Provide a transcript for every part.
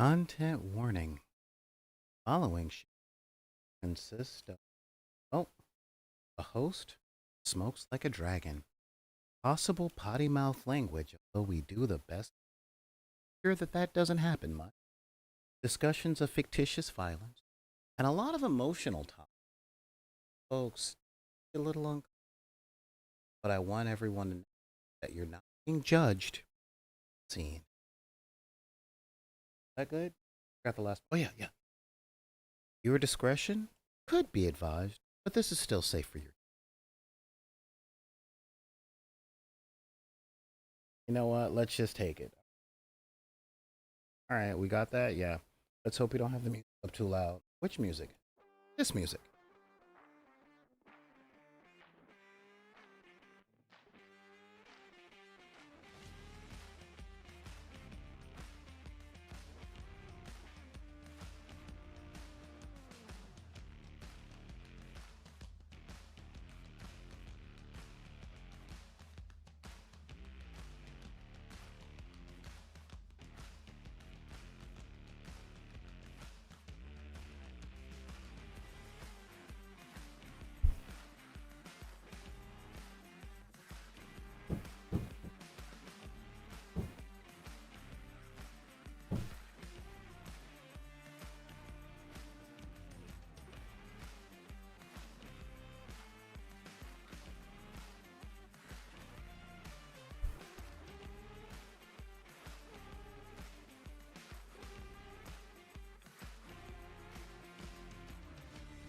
Content warning. Following consists of oh, a host smokes like a dragon. Possible potty mouth language, although we do the best sure that doesn't happen much. Discussions of fictitious violence and a lot of emotional topics. Folks, a little uncomfortable, but I want everyone to know that you're not being judged. Seen. Is that good? Got the last. Oh yeah, yeah. Your discretion could be advised, but this is still safe for you. You know what? Let's just take it. All right, we got that? Yeah. Let's hope we don't have the music up too loud. Which music? This music.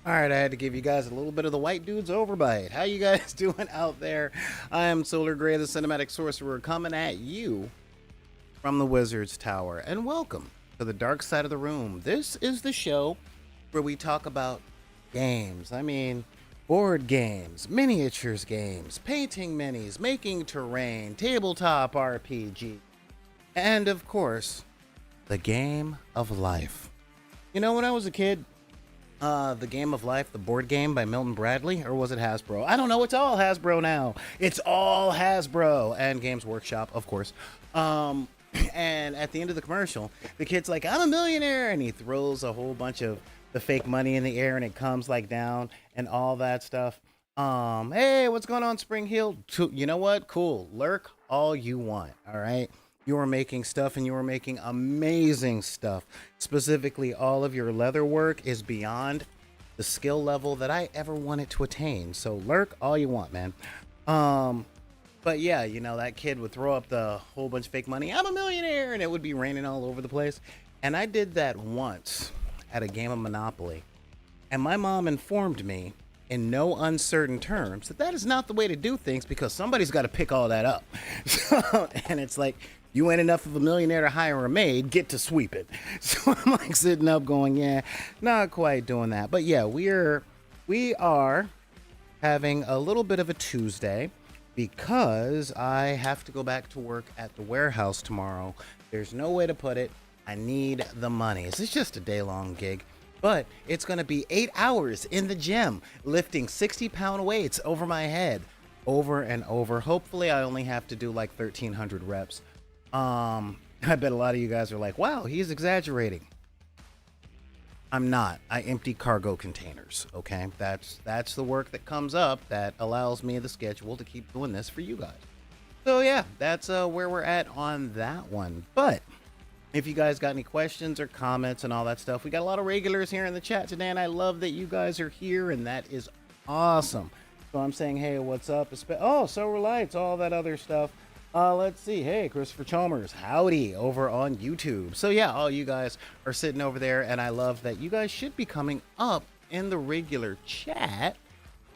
All right, I had to give you guys a little bit of the white dude's overbite. How you guys doing out there? I am Solar Gray, the Cinematic Sorcerer, coming at you from the Wizard's Tower. And welcome to the dark side of the room. This is the show where we talk about games. I mean, board games, miniatures games, painting minis, making terrain, tabletop RPG, and of course, the game of life. You know, when I was a kid, the Game of Life, the board game by Milton Bradley, or was it Hasbro? I don't know. It's all Hasbro now. It's all Hasbro and Games Workshop, of course. Um, and at the end of the commercial, the kid's like, "I'm a millionaire," and he throws a whole bunch of the fake money in the air, and it comes like down and all that stuff. Hey, what's going on, Spring Hill? You know what? Cool. Lurk all you want. All right. You are making stuff and you are making amazing stuff. Specifically, all of your leather work is beyond the skill level that I ever wanted to attain. So lurk all you want, man. But yeah, you know, that kid would throw up the whole bunch of fake money. "I'm a millionaire," and it would be raining all over the place. And I did that once at a game of Monopoly. And my mom informed me in no uncertain terms that is not the way to do things because somebody's got to pick all that up. And it's like, you ain't enough of a millionaire to hire a maid, get to sweep it. So I'm like sitting up going, yeah, not quite doing that. But yeah, we are having a little bit of a Tuesday because I have to go back to work at the warehouse tomorrow. There's no way to put it. I need the money. This is just a day-long gig, but it's going to be 8 hours in the gym lifting 60-pound weights over my head over and over. Hopefully I only have to do like 1,300 reps. I bet a lot of you guys are like, wow, he's exaggerating. I'm not. I empty cargo containers, okay? That's the work that comes up that allows me the schedule to keep doing this for you guys. So yeah, that's where we're at on that one. But if you guys got any questions or comments and all that stuff, we got a lot of regulars here in the chat today, and I love that you guys are here, and that is awesome. So I'm saying, hey, what's up? Oh, Solar Lights, all that other stuff. Let's see. Hey, Christopher Chalmers, howdy, over on YouTube. So yeah, all you guys are sitting over there, and I love that you guys should be coming up in the regular chat.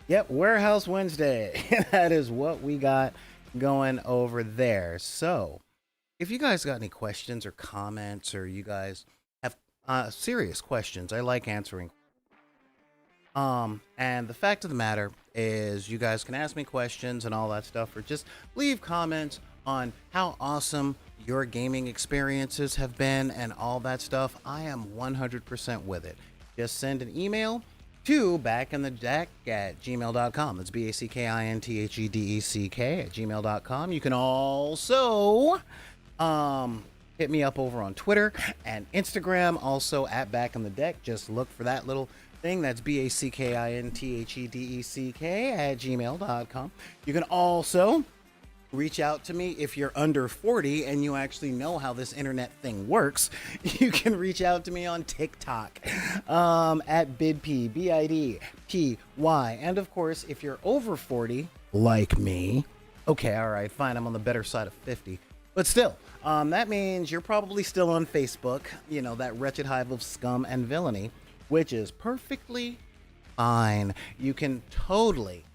Yep, Warehouse Wednesday. That is what we got going over there. So if you guys got any questions or comments, or you guys have serious questions, I like answering. And the fact of the matter is you guys can ask me questions and all that stuff, or just leave comments on how awesome your gaming experiences have been and all that stuff. I am 100% with it. Just send an email to backinthedeck at gmail.com. That's BACKINTHEDECK at gmail.com. You can also hit me up over on Twitter and Instagram, also at Back in the Deck. Just look for that little thing. That's BACKINTHEDECK at gmail.com. You can also reach out to me if you're under 40 and you actually know how this internet thing works. You can reach out to me on TikTok at BidPy, BIDPY. And of course, if you're over 40, like me, okay, all right, fine, I'm on the better side of 50. But still, that means you're probably still on Facebook, you know, that wretched hive of scum and villainy, which is perfectly fine. You can totally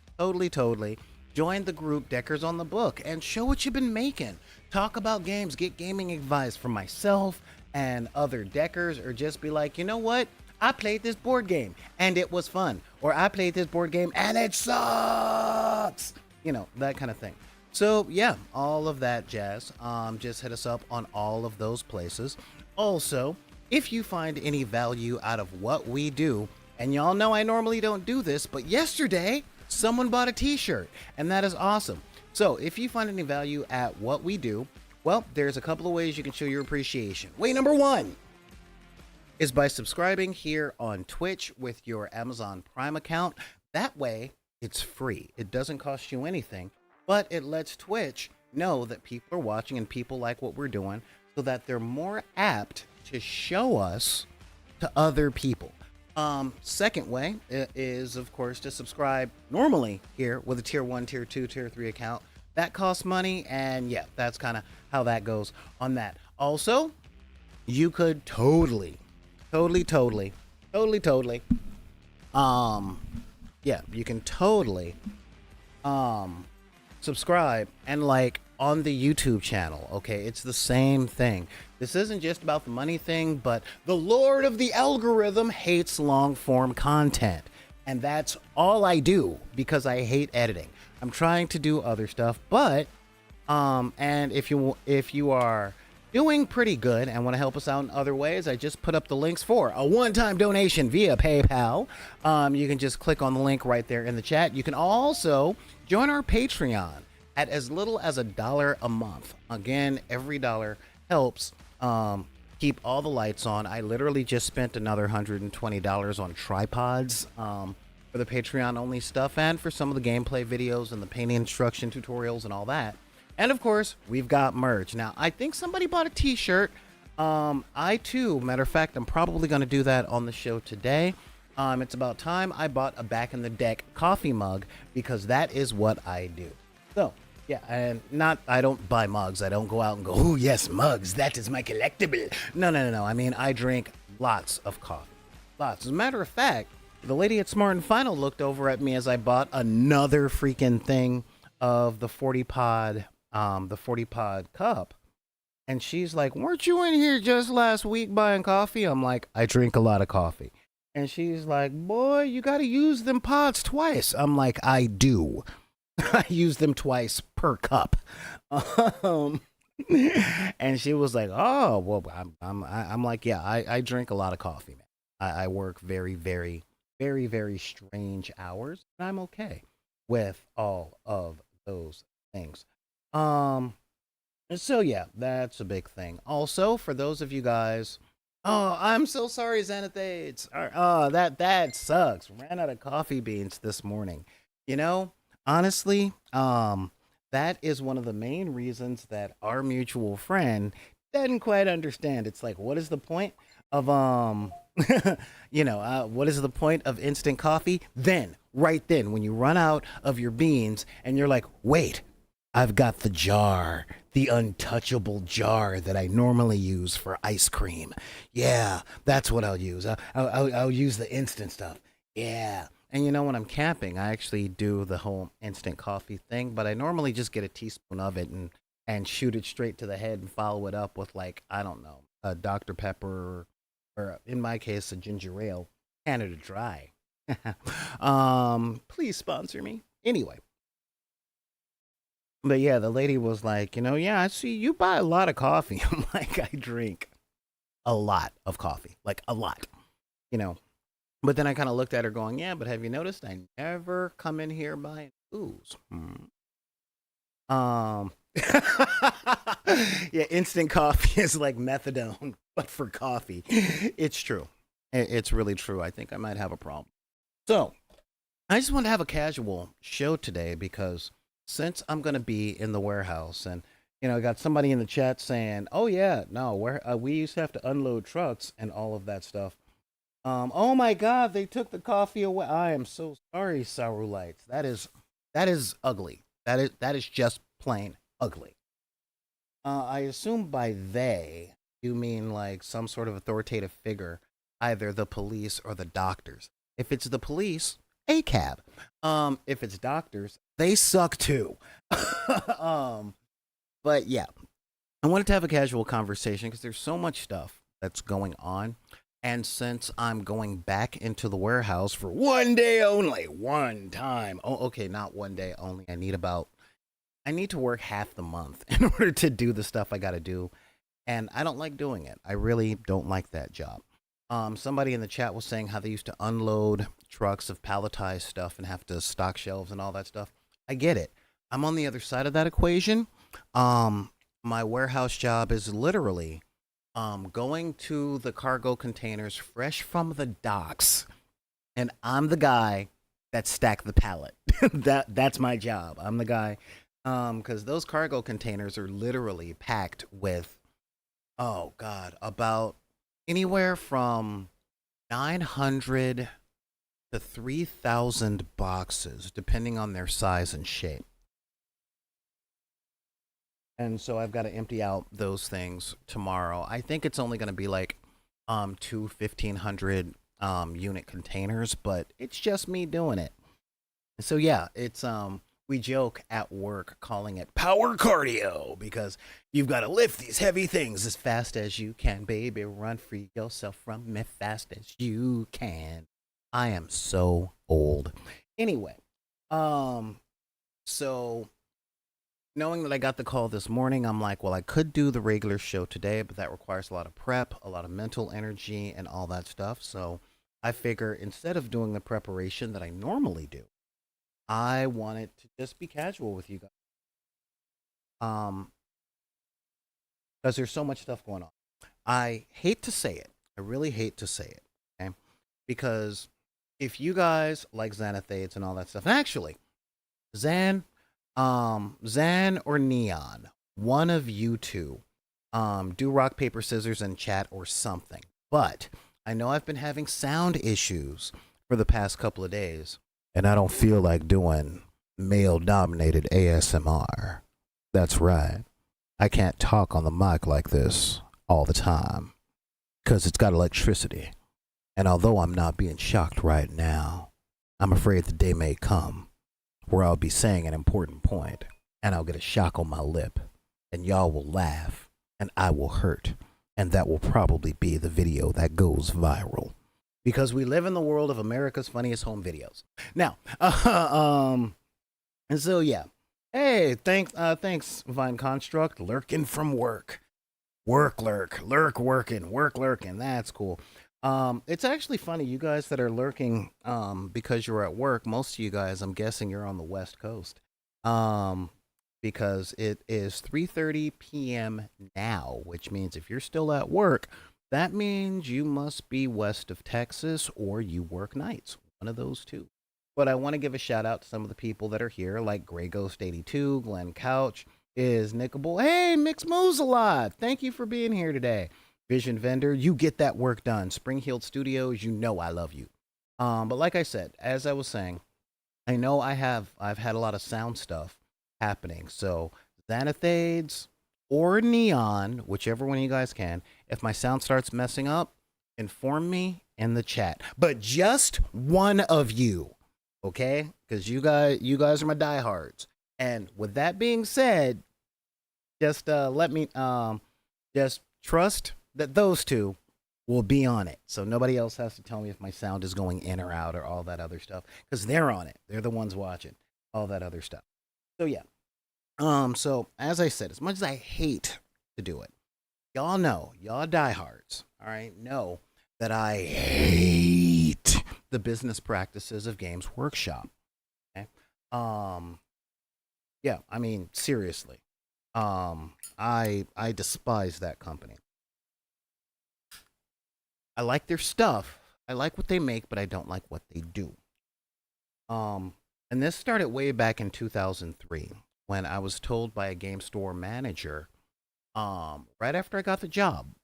join the group Deckers on the Book and show what you've been making. Talk about games, get gaming advice from myself and other Deckers, or just be like, you know what? I played this board game and it was fun. Or I played this board game and it sucks. You know, that kind of thing. So yeah, all of that jazz. Just hit us up on all of those places. Also, if you find any value out of what we do, and y'all know I normally don't do this, but yesterday someone bought a t-shirt, and that is awesome. So if you find any value at what we do, well, there's a couple of ways you can show your appreciation. Way number one is by subscribing here on Twitch with your Amazon Prime account. That way, it's free. It doesn't cost you anything, but it lets Twitch know that people are watching and people like what we're doing, so that they're more apt to show us to other people. Second way is, of course, to subscribe normally here with a tier 1, tier 2, tier 3 account. That costs money, and yeah, that's kind of how that goes on that. Also, you could totally, yeah, you can totally, subscribe and like on the YouTube channel. Okay, it's the same thing. This isn't just about the money thing, but the Lord of the algorithm hates long form content, and that's all I do because I hate editing. I'm trying to do other stuff, but and if you are doing pretty good and want to help us out in other ways, I just put up the links for a one-time donation via PayPal. You can just click on the link right there in the chat. You can also join our Patreon at as little as $1 a month. Again, every dollar helps keep all the lights on. I literally just spent another $120 on tripods for the Patreon only stuff, and for some of the gameplay videos and the painting instruction tutorials and all that. And of course, we've got merch. Now, I think somebody bought a t-shirt. I too, matter of fact, I'm probably going to do that on the show today. It's about time I bought a Back in the Deck coffee mug, because that is what I do. So yeah, and I don't buy mugs. I don't go out and go, oh yes, mugs, that is my collectible. No. I mean, I drink lots of coffee. Lots. As a matter of fact, the lady at Smart and Final looked over at me as I bought another freaking thing of the 40 pod cup. And she's like, weren't you in here just last week buying coffee? I'm like, I drink a lot of coffee. And she's like, boy, you got to use them pods twice. I'm like, I do. I use them twice per cup. And she was like, oh, well, I'm like, yeah, I drink a lot of coffee, man. I work very, very, very, very strange hours, and I'm okay with all of those things. So yeah, that's a big thing. Also, for those of you guys, oh, I'm so sorry, Xanathates. Oh, that sucks. Ran out of coffee beans this morning. You know, honestly, that is one of the main reasons that our mutual friend doesn't quite understand. It's like, what is the point of what is the point of instant coffee? Then, right then, when you run out of your beans and you're like, wait, I've got the jar, the untouchable jar that I normally use for ice cream. Yeah, that's what I'll use. I'll use the instant stuff. Yeah. And you know, when I'm camping, I actually do the whole instant coffee thing, but I normally just get a teaspoon of it and shoot it straight to the head and follow it up with, like, I don't know, a Dr. Pepper, or in my case, a ginger ale, Canada Dry. Please sponsor me. Anyway. But yeah, the lady was like, yeah, I see you buy a lot of coffee. I'm like, I drink a lot of coffee, like a lot, But then I kind of looked at her going, yeah, but have you noticed I never come in here buying booze? Yeah, instant coffee is like methadone, but for coffee. It's true. It's really true. I think I might have a problem. So, I just want to have a casual show today because since I'm going to be in the warehouse and I got somebody in the chat saying, "Oh yeah, no, we used to have to unload trucks and all of that stuff." Oh my God, they took the coffee away. I am so sorry, Saurulites. That is ugly. That is just plain ugly. I assume by they you mean like some sort of authoritative figure, either the police or the doctors. If it's the police, a cab. If it's doctors, they suck too. um, but yeah, I wanted to have a casual conversation because there's so much stuff that's going on. And since I'm going back into the warehouse for one day only, one time. Oh, okay, not one day only. I need to work half the month in order to do the stuff I got to do. And I don't like doing it. I really don't like that job. Somebody in the chat was saying how they used to unload trucks of palletized stuff and have to stock shelves and all that stuff. I get it. I'm on the other side of that equation. My warehouse job is literally going to the cargo containers fresh from the docks, and I'm the guy that stacked the pallet. That's my job. I'm the guy because those cargo containers are literally packed with, oh God, about anywhere from 900 to 3,000 boxes, depending on their size and shape. And so I've got to empty out those things tomorrow. I think it's only going to be like two 1,500 unit containers, but it's just me doing it. So yeah, it's we joke at work calling it power cardio because you've got to lift these heavy things as fast as you can, baby. Run free yourself from me fast as you can. I am so old. Anyway, so knowing that I got the call this morning, I'm like, well, I could do the regular show today, but that requires a lot of prep, a lot of mental energy, and all that stuff. So I figure instead of doing the preparation that I normally do, I wanted to just be casual with you guys. Um, because there's so much stuff going on. I hate to say it. I really hate to say it. Okay. Because if you guys like Xanathades and all that stuff, and actually, Xan, Xan or Neon, one of you two, do rock, paper, scissors in chat or something. But I know I've been having sound issues for the past couple of days, and I don't feel like doing male dominated ASMR. That's right. I can't talk on the mic like this all the time because it's got electricity. And although I'm not being shocked right now, I'm afraid the day may come where I'll be saying an important point and I'll get a shock on my lip and y'all will laugh and I will hurt. And that will probably be the video that goes viral because we live in the world of America's Funniest Home Videos. Now, and so yeah. Hey, thanks, Vine Construct, lurking from work. Lurk working. That's cool. It's actually funny, you guys that are lurking, because you're at work. Most of you guys, I'm guessing, you're on the West Coast, because it is 3:30 p.m. now, which means if you're still at work, that means you must be west of Texas or you work nights. One of those two. But I want to give a shout out to some of the people that are here, like Grey Ghost 82, Glenn Couch, is Nickable. Hey, Mix Moves Alive. Thank you for being here today. Vision Vendor, you get that work done. Spring Heeled Studios, you know I love you. But like I said, as I was saying, I know I've had a lot of sound stuff happening. So Xanathades or Neon, whichever one you guys can, if my sound starts messing up, inform me in the chat. But just one of you. Okay, because you guys are my diehards. And with that being said, just let me just trust that those two will be on it, so nobody else has to tell me if my sound is going in or out or all that other stuff, because they're on it. They're the ones watching all that other stuff. So yeah. So as I said, as much as I hate to do it, y'all diehards, all right, know that I hate the business practices of Games Workshop. Okay? Yeah, I mean, seriously. I despise that company. I like their stuff. I like what they make, but I don't like what they do. Um, and this started way back in 2003 when I was told by a game store manager, right after I got the job,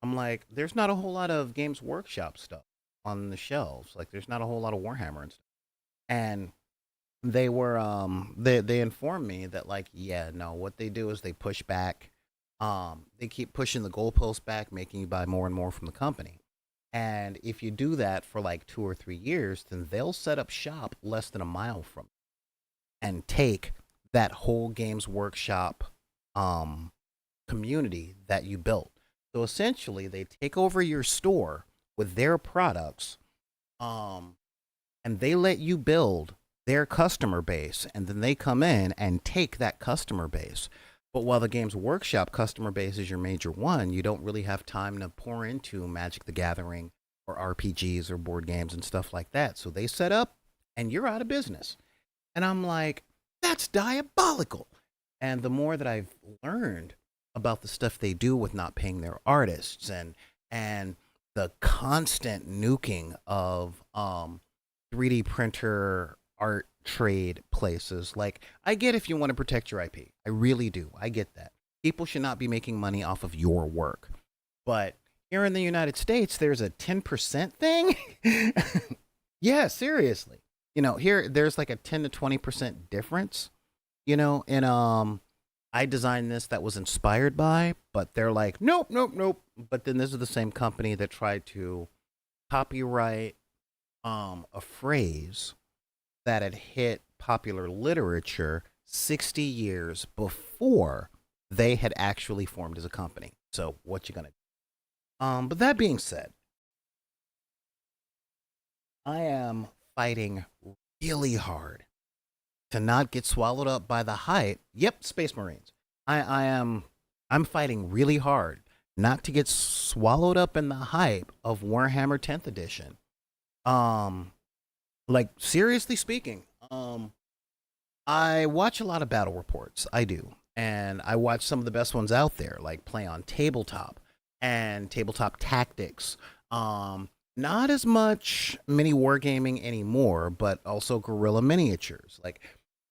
I'm like, there's not a whole lot of Games Workshop stuff on the shelves. Like, there's not a whole lot of Warhammer and stuff. And they informed me that, like, yeah, no, what they do is they push back, they keep pushing the goalpost back, making you buy more and more from the company. And if you do that for like 2 or 3 years, then they'll set up shop less than a mile from and take that whole Games Workshop um community that you built. So essentially they take over your store with their products, um and they let you build their customer base, and then they come in and take that customer base. But while the Games Workshop customer base is your major one, you don't really have time to pour into Magic the Gathering or RPGs or board games and stuff like that. So they set up and you're out of business. And I'm like, that's diabolical. And the more that I've learned about the stuff they do with not paying their artists, and the constant nuking of 3D printer art trade places. Like, I get if you want to protect your IP. I really do. I get that. People should not be making money off of your work. But here in the United States, there's a 10% thing. Yeah, seriously. Here there's like a 10 to 20% difference, and I designed this that was inspired by, but they're like, nope, nope, nope. But then this is the same company that tried to copyright a phrase that had hit popular literature 60 years before they had actually formed as a company. So what you gonna do? But that being said, I am fighting really hard to not get swallowed up by the hype. Yep, Space Marines. I'm fighting really hard not to get swallowed up in the hype of Warhammer 10th edition. Um like, seriously speaking, I watch a lot of battle reports. I do. And I watch some of the best ones out there, like Play on Tabletop and Tabletop Tactics. Not as much mini wargaming anymore, but also Guerrilla Miniatures. Like,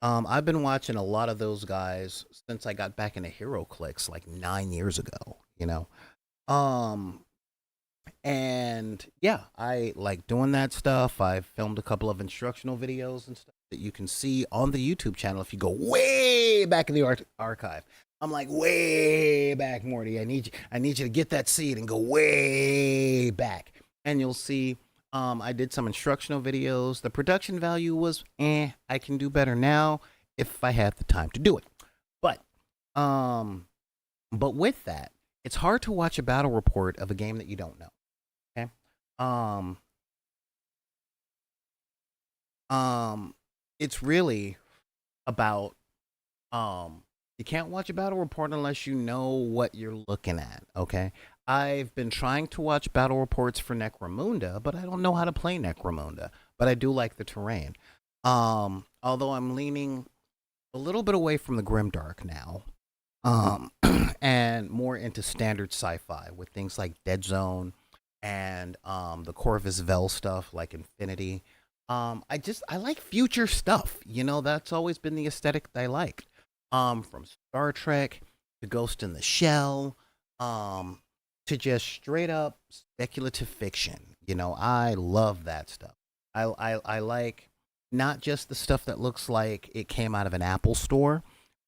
I've been watching a lot of those guys since I got back into Hero Clicks like 9 years ago. Um, and yeah, I like doing that stuff. I've filmed a couple of instructional videos and stuff that you can see on the YouTube channel if you go way back in the archive. I'm like way back, Morty. I need you to get that seed and go way back. And you'll see I did some instructional videos. The production value was I can do better now if I had the time to do it. But um but with that, it's hard to watch a battle report of a game that you don't know. Okay. Um, it's really about you can't watch a battle report unless you know what you're looking at. Okay. I've been trying to watch battle reports for Necromunda, but I don't know how to play Necromunda. But I do like the terrain. Although I'm leaning a little bit away from the Grimdark now. And more into standard sci-fi with things like Dead Zone and the Corvus Vel stuff like Infinity. I like future stuff. That's always been the aesthetic that I like. From Star Trek to Ghost in the Shell, to just straight up speculative fiction. I love that stuff. I like not just the stuff that looks like it came out of an Apple store,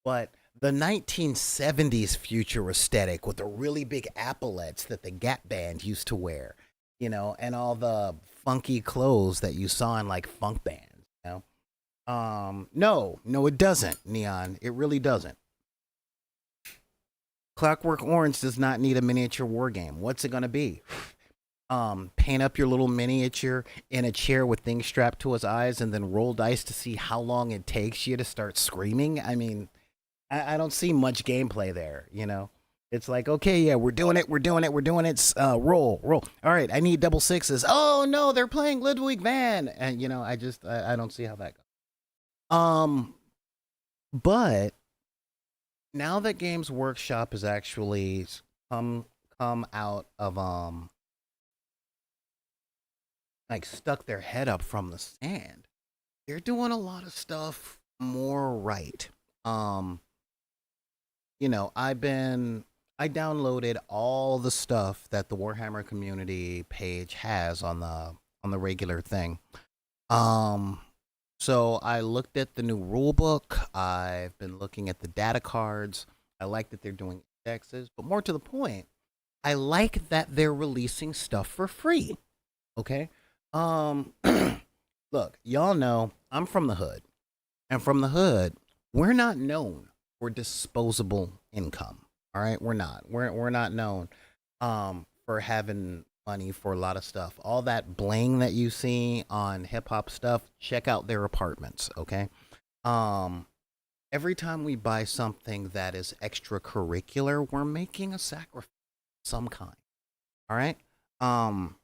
but the 1970s future aesthetic with the really big epaulets that the Gap Band used to wear, and all the funky clothes that you saw in like funk bands. No, it doesn't, Neon. It really doesn't. Clockwork Orange does not need a miniature war game. What's it gonna be? Paint up your little miniature in a chair with things strapped to his eyes and then roll dice to see how long it takes you to start screaming. I mean, I don't see much gameplay there. It's like, okay, yeah, we're doing it. Roll. All right, I need double sixes. Oh no, they're playing Ludwig van, and I don't see how that goes. Um, but now that Games Workshop has actually come come out of like stuck their head up from the sand, they're doing a lot of stuff more right. Um, I downloaded all the stuff that the Warhammer community page has on the regular thing. Um, so I looked at the new rule book. I've been looking at the data cards. I like that they're doing indexes, but more to the point, I like that they're releasing stuff for free. Okay. Um, look, y'all know I'm from the hood, and from the hood, we're not known for disposable income. All right, we're not. We're not known for having money for a lot of stuff. All that bling that you see on hip hop stuff, check out their apartments. Okay. Um, every time we buy something that is extracurricular, we're making a sacrifice of some kind. All right. Um,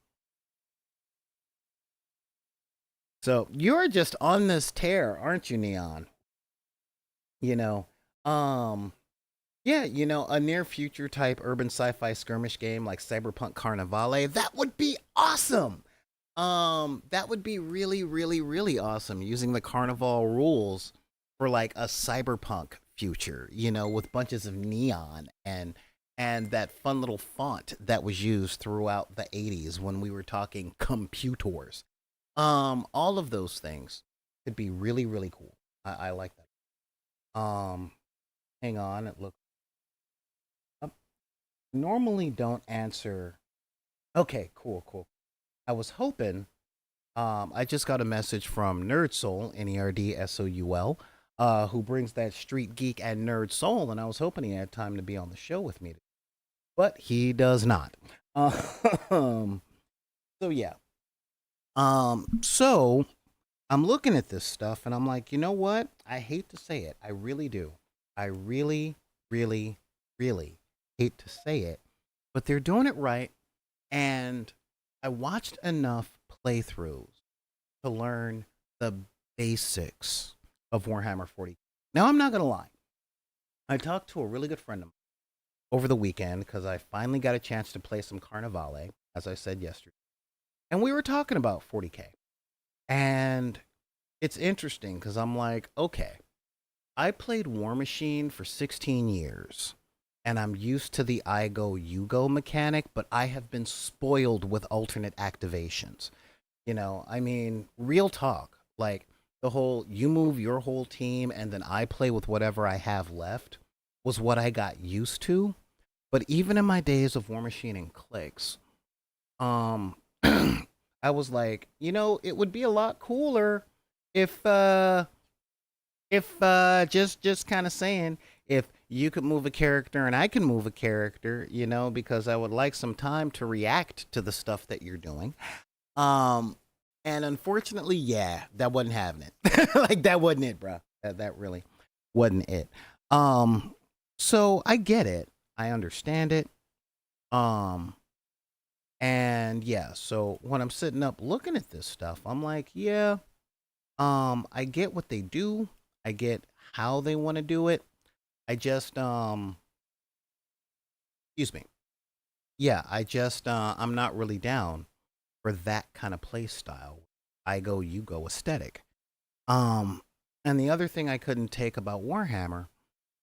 so you're just on this tear, aren't you, Neon? You know, um, yeah, a near future type urban sci-fi skirmish game like Cyberpunk Carnivale, that would be awesome. That would be really, really, really awesome using the Carnival rules for like a cyberpunk future, with bunches of neon and that fun little font that was used throughout the 80s when we were talking computers. All of those things could be really, really cool. I like that. Hang on, it looks normally don't answer. Okay, cool, cool. I was hoping. I just got a message from Nerdsoul, Nerdsoul, who brings that street geek and nerd soul, and I was hoping he had time to be on the show with me, but he does not. Um, so yeah. So I'm looking at this stuff, and I'm like, you know what? I hate to say it, I really do. I really, really, really hate to say it, but they're doing it right. And I watched enough playthroughs to learn the basics of Warhammer 40. Now, I'm not going to lie. I talked to a really good friend of mine over the weekend because I finally got a chance to play some Carnivale, as I said yesterday. And we were talking about 40K. And it's interesting because I'm like, okay, I played War Machine for 16 years and I'm used to the I go, you go mechanic, but I have been spoiled with alternate activations. I mean, real talk. Like the whole you move your whole team and then I play with whatever I have left was what I got used to. But even in my days of War Machine and clicks, um I was like, it would be a lot cooler if just kind of saying if you could move a character and I can move a character, because I would like some time to react to the stuff that you're doing. Um, and unfortunately, yeah, that wasn't having it. Like that wasn't it, bro. That really wasn't it. Um, so I get it. I understand it. Um, and yeah, so when I'm sitting up looking at this stuff, I'm like, yeah, I get what they do. I get how they want to do it. I just excuse me. Yeah, I'm not really down for that kind of play style. I go, you go aesthetic. Um, and the other thing I couldn't take about Warhammer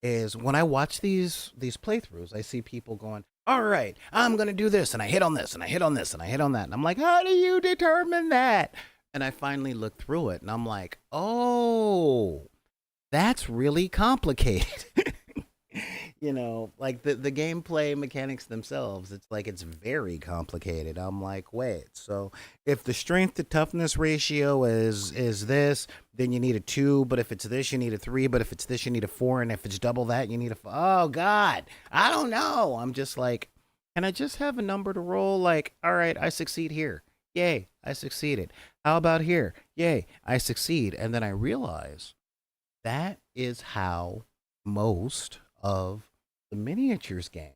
is when I watch these playthroughs, I see people going, "All right, I'm gonna do this," and I hit on this, and I hit on this, and I hit on that, and I'm like, "How do you determine that?" And I finally look through it, and I'm like, "Oh, that's really complicated." Like the gameplay mechanics themselves, it's like it's very complicated. I'm like, wait, so if the strength to toughness ratio is this, then you need a 2, but if it's this you need a 3, but if it's this you need a 4, and if it's double that you need a oh god, I don't know. I'm just like, can I just have a number to roll? Like, all right, I succeed here, yay, I succeeded. How about here? Yay, I succeed. And then I realize that is how most of the miniatures game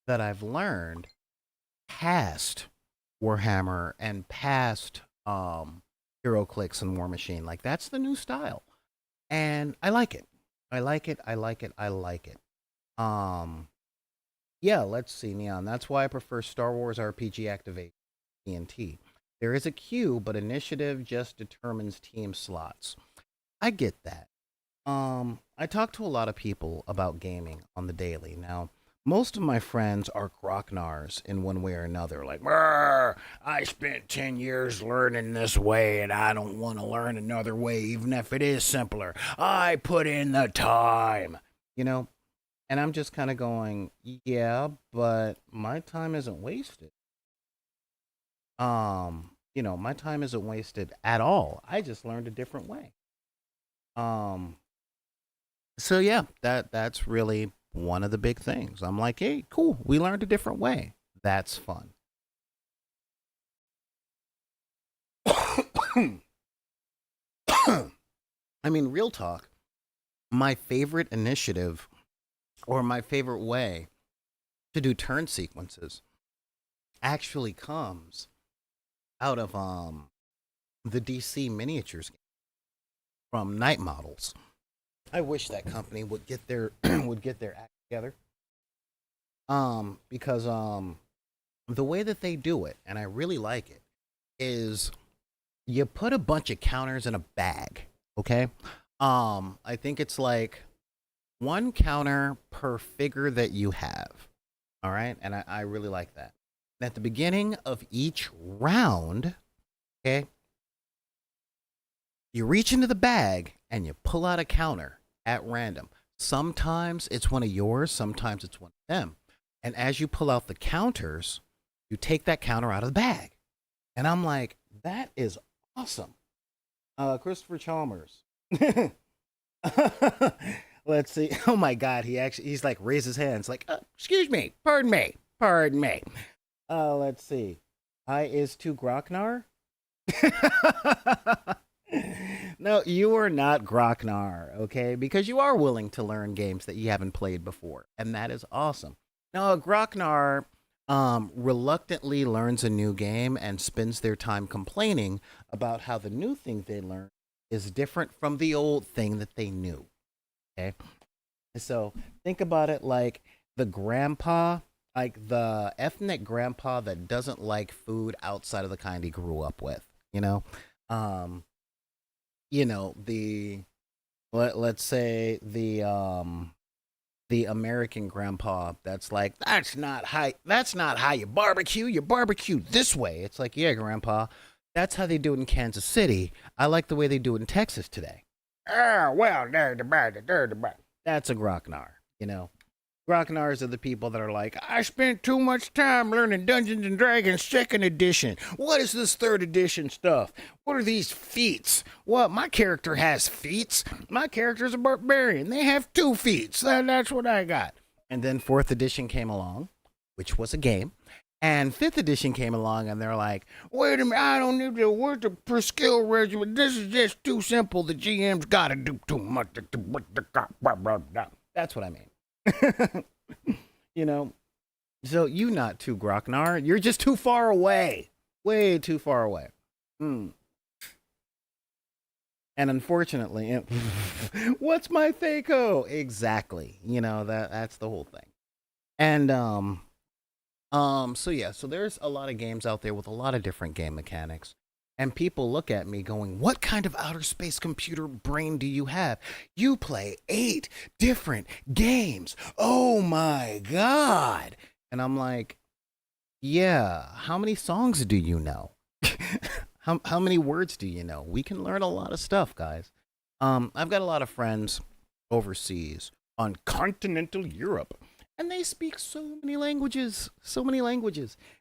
that I've learned past Warhammer and past Hero Clicks and War Machine. Like that's the new style. And I like it. I like it. I like it. I like it. Um, yeah, let's see, Neon. That's why I prefer Star Wars RPG Activate TNT. There is a queue, but initiative just determines team slots. I get that. I talk to a lot of people about gaming on the daily. Now, most of my friends are grognards in one way or another. Like, "Brr, I spent 10 years learning this way and I don't want to learn another way, even if it is simpler. I put in the time. You know, and I'm just kind of going, yeah, but my time isn't wasted. My time isn't wasted at all. I just learned a different way. Um, so yeah, that's really one of the big things. I'm like, hey, cool, we learned a different way. That's fun. I mean, real talk. My favorite initiative or my favorite way to do turn sequences actually comes out of the DC miniatures game from Night Models. I wish that company would get their would get their act together. Because the way that they do it, and I really like it, is you put a bunch of counters in a bag. Okay. I think it's like one counter per figure that you have. All right, and I really like that. And at the beginning of each round, okay, you reach into the bag and you pull out a counter at random. Sometimes it's one of yours, sometimes it's one of them. And as you pull out the counters, you take that counter out of the bag. And I'm like, that is awesome. Christopher Chalmers. Let's see. Oh my God, he's like raised his hands like, excuse me, pardon me, pardon me. Let's see. I is to Groknar. No, you are not Groknar, okay? Because you are willing to learn games that you haven't played before, and that is awesome. Now, Groknar reluctantly learns a new game and spends their time complaining about how the new thing they learn is different from the old thing that they knew. Okay, so think about it like the grandpa, like the ethnic grandpa that doesn't like food outside of the kind he grew up with. You know, um, the let's say the American grandpa that's like that's not how you barbecue this way. It's like, yeah, grandpa, that's how they do it in Kansas City. I like the way they do it in Texas today. Ah, well, that's a Groknar, you know. Grognars are the people that are like, I spent too much time learning Dungeons and Dragons second edition. What is this third edition stuff? What are these feats? Well, my character has feats. My character's a barbarian. They have two feats. That's what I got. And then fourth edition came along, which was a game. And fifth edition came along, and they're like, wait a minute, I don't need to work the per skill regimen. This is just too simple. The GM's got to do too much. That's what I mean. you know, so you not too Groknar. You're just too far away. Way too far away. Mm. And unfortunately, what's my Thaco? Exactly. That's the whole thing. And so yeah, so there's a lot of games out there with a lot of different game mechanics. And people look at me going, what kind of outer space computer brain do you have? You play 8 different games. Oh my God. And I'm like, yeah, how many songs do you know? how many words do you know? We can learn a lot of stuff, guys. I've got a lot of friends overseas on continental Europe, and they speak so many languages.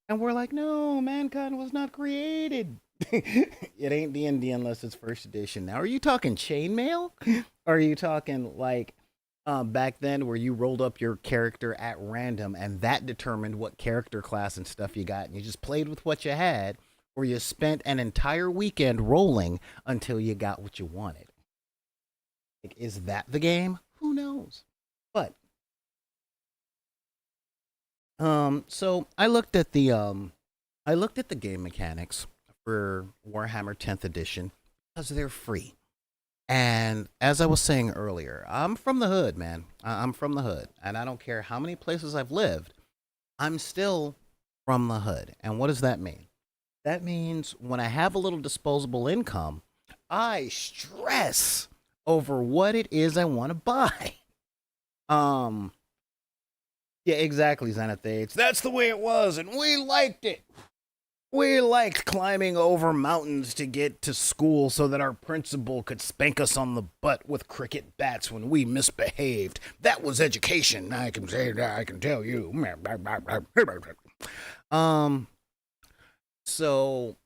And we're like, no, mankind was not created. It ain't D&D unless it's first edition. Now, are you talking chainmail? Or are you talking like back then where you rolled up your character at random and that determined what character class and stuff you got, and you just played with what you had, or you spent an entire weekend rolling until you got what you wanted? Like, is that the game? Who knows? But so I looked at the game mechanics for Warhammer 10th edition because they're free. And as I was saying earlier, I'm from the hood, man. I'm from the hood. And I don't care how many places I've lived, I'm still from the hood. And what does that mean? That means when I have a little disposable income, I stress over what it is I want to buy. Um, yeah, exactly, Xenothates. That's the way it was, and we liked it. We liked climbing over mountains to get to school so that our principal could spank us on the butt with cricket bats when we misbehaved. That was education. I can say that. I can tell you. Um, so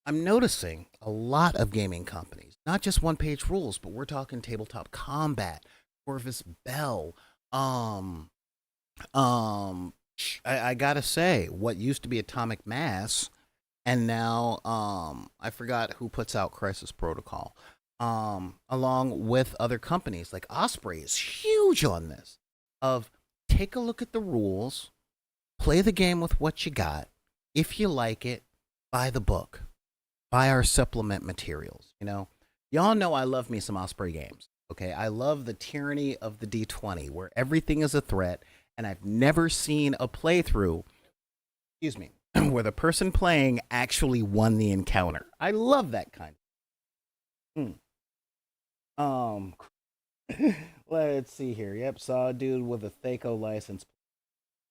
I'm noticing a lot of gaming companies, not just one page rules, but we're talking tabletop combat, Corvus Bell, um, I gotta say, what used to be Atomic Mass, and now I forgot who puts out Crisis Protocol. Along with other companies like Osprey is huge on this. Of take a look at the rules, play the game with what you got. If you like it, buy the book, buy our supplement materials. Y'all know I love me some Osprey games. Okay, I love the tyranny of the D20, where everything is a threat, and I've never seen a playthrough, excuse me, where the person playing actually won the encounter. I love that kind. Hmm. Um, let's see here. Yep, saw a dude with a Thaco license.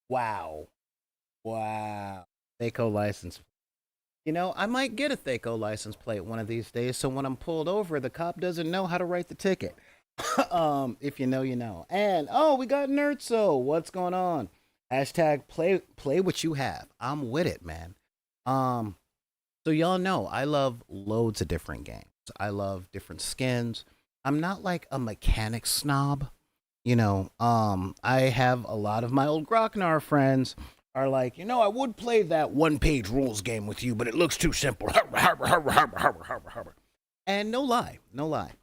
Wow, wow, Thaco license. I might get a Thaco license plate one of these days, so when I'm pulled over, the cop doesn't know how to write the ticket. If you know, you know. And we got Nerdso. What's going on? Hashtag play what you have. I'm with it, man. Um, so y'all know I love loads of different games. I love different skins. I'm not like a mechanic snob. I have a lot of my old Groknar friends are like, I would play that one page rules game with you, but it looks too simple. And no lie, no lie.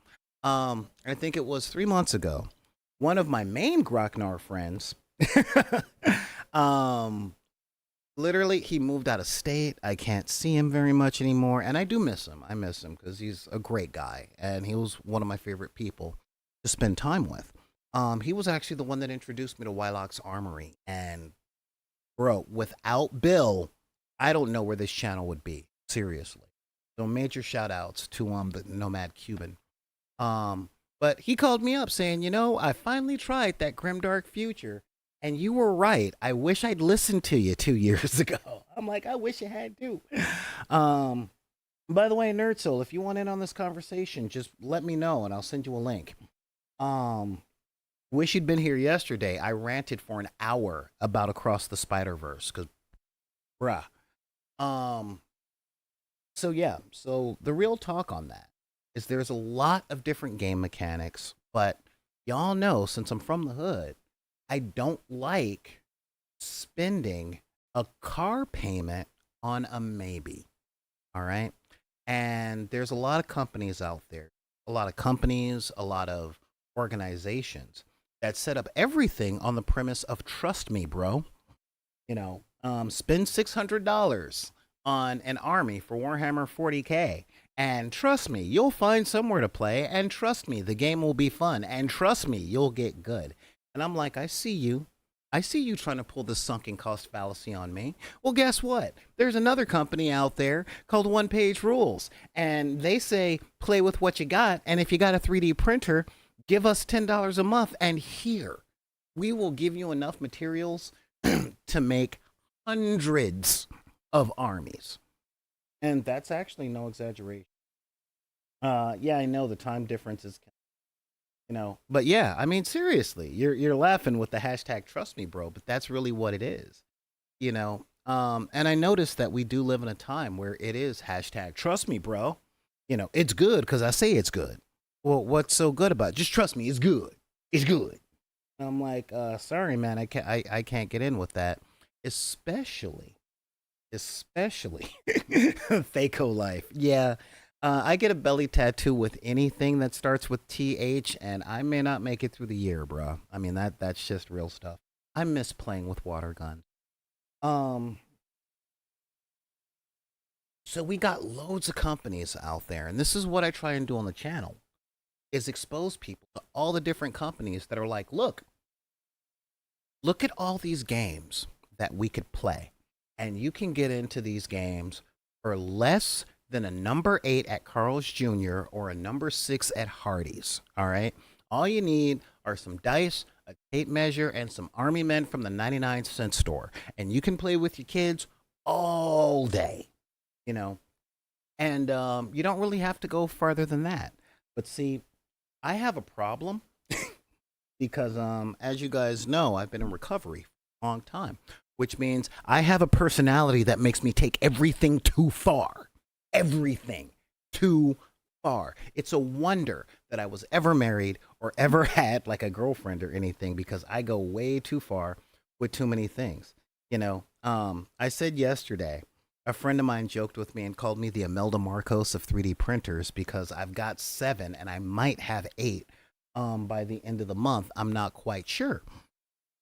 I think it was 3 months ago. One of my main Groknar friends, um, literally, he moved out of state. I can't see him very much anymore, and I do miss him. I miss him because he's a great guy, and he was one of my favorite people to spend time with. He was actually the one that introduced me to Wylock's Armory, and bro, without Bill, I don't know where this channel would be. Seriously. So major shout outs to the Nomad Cuban. Um, but he called me up saying, I finally tried that Grimdark Future, and you were right. I wish I'd listened to you 2 years ago. I'm like, I wish I had too. Um, by the way, Nerd Soul, if you want in on this conversation, just let me know and I'll send you a link. Um, wish you'd been here yesterday. I ranted for an hour about Across the Spider Verse because, bruh. Um, so yeah, so the real talk on that is there's a lot of different game mechanics, but y'all know since I'm from the hood, I don't like spending a car payment on a maybe. All right. And there's a lot of companies out there, a lot of organizations that set up everything on the premise of trust me, bro. Spend $600 on an army for Warhammer 40K. And trust me, you'll find somewhere to play. And trust me, the game will be fun. And trust me, you'll get good. And I'm like, I see you. I see you trying to pull the sunken cost fallacy on me. Well, guess what? There's another company out there called One Page Rules. And they say, play with what you got. And if you got a 3D printer, give us $10 a month. And here, we will give you enough materials to make hundreds of armies. And that's actually no exaggeration. Yeah, I know the time difference is, but yeah, I mean, seriously, you're laughing with the hashtag trust me, bro, but that's really what it is, and I noticed that we do live in a time where it is hashtag trust me, bro. It's good because I say it's good. Well, what's so good about it? Just trust me, it's good. It's good. I'm like, sorry, man, I can't get in with that, especially Thaco life. Yeah, I get a belly tattoo with anything that starts with TH, and I may not make it through the year, bro. I mean that's just real stuff. I miss playing with water guns. Um, so we got loads of companies out there, and this is what I try and do on the channel. is expose people to all the different companies that are like, look at all these games that we could play. And you can get into these games for less than a number 8 at Carl's Jr. or a number 6 at Hardee's. All right. All you need are some dice, a tape measure, and some army men from the 99-cent store. And you can play with your kids all day, you know. And you don't really have to go farther than that. But see, I have a problem because as you guys know, I've been in recovery for a long time, which means I have a personality that makes me take everything too far. Everything too far. It's a wonder that I was ever married or ever had like a girlfriend or anything, because I go way too far with too many things. I said yesterday, a friend of mine joked with me and called me the Imelda Marcos of 3D printers because I've got 7 and I might have 8 by the end of the month. I'm not quite sure.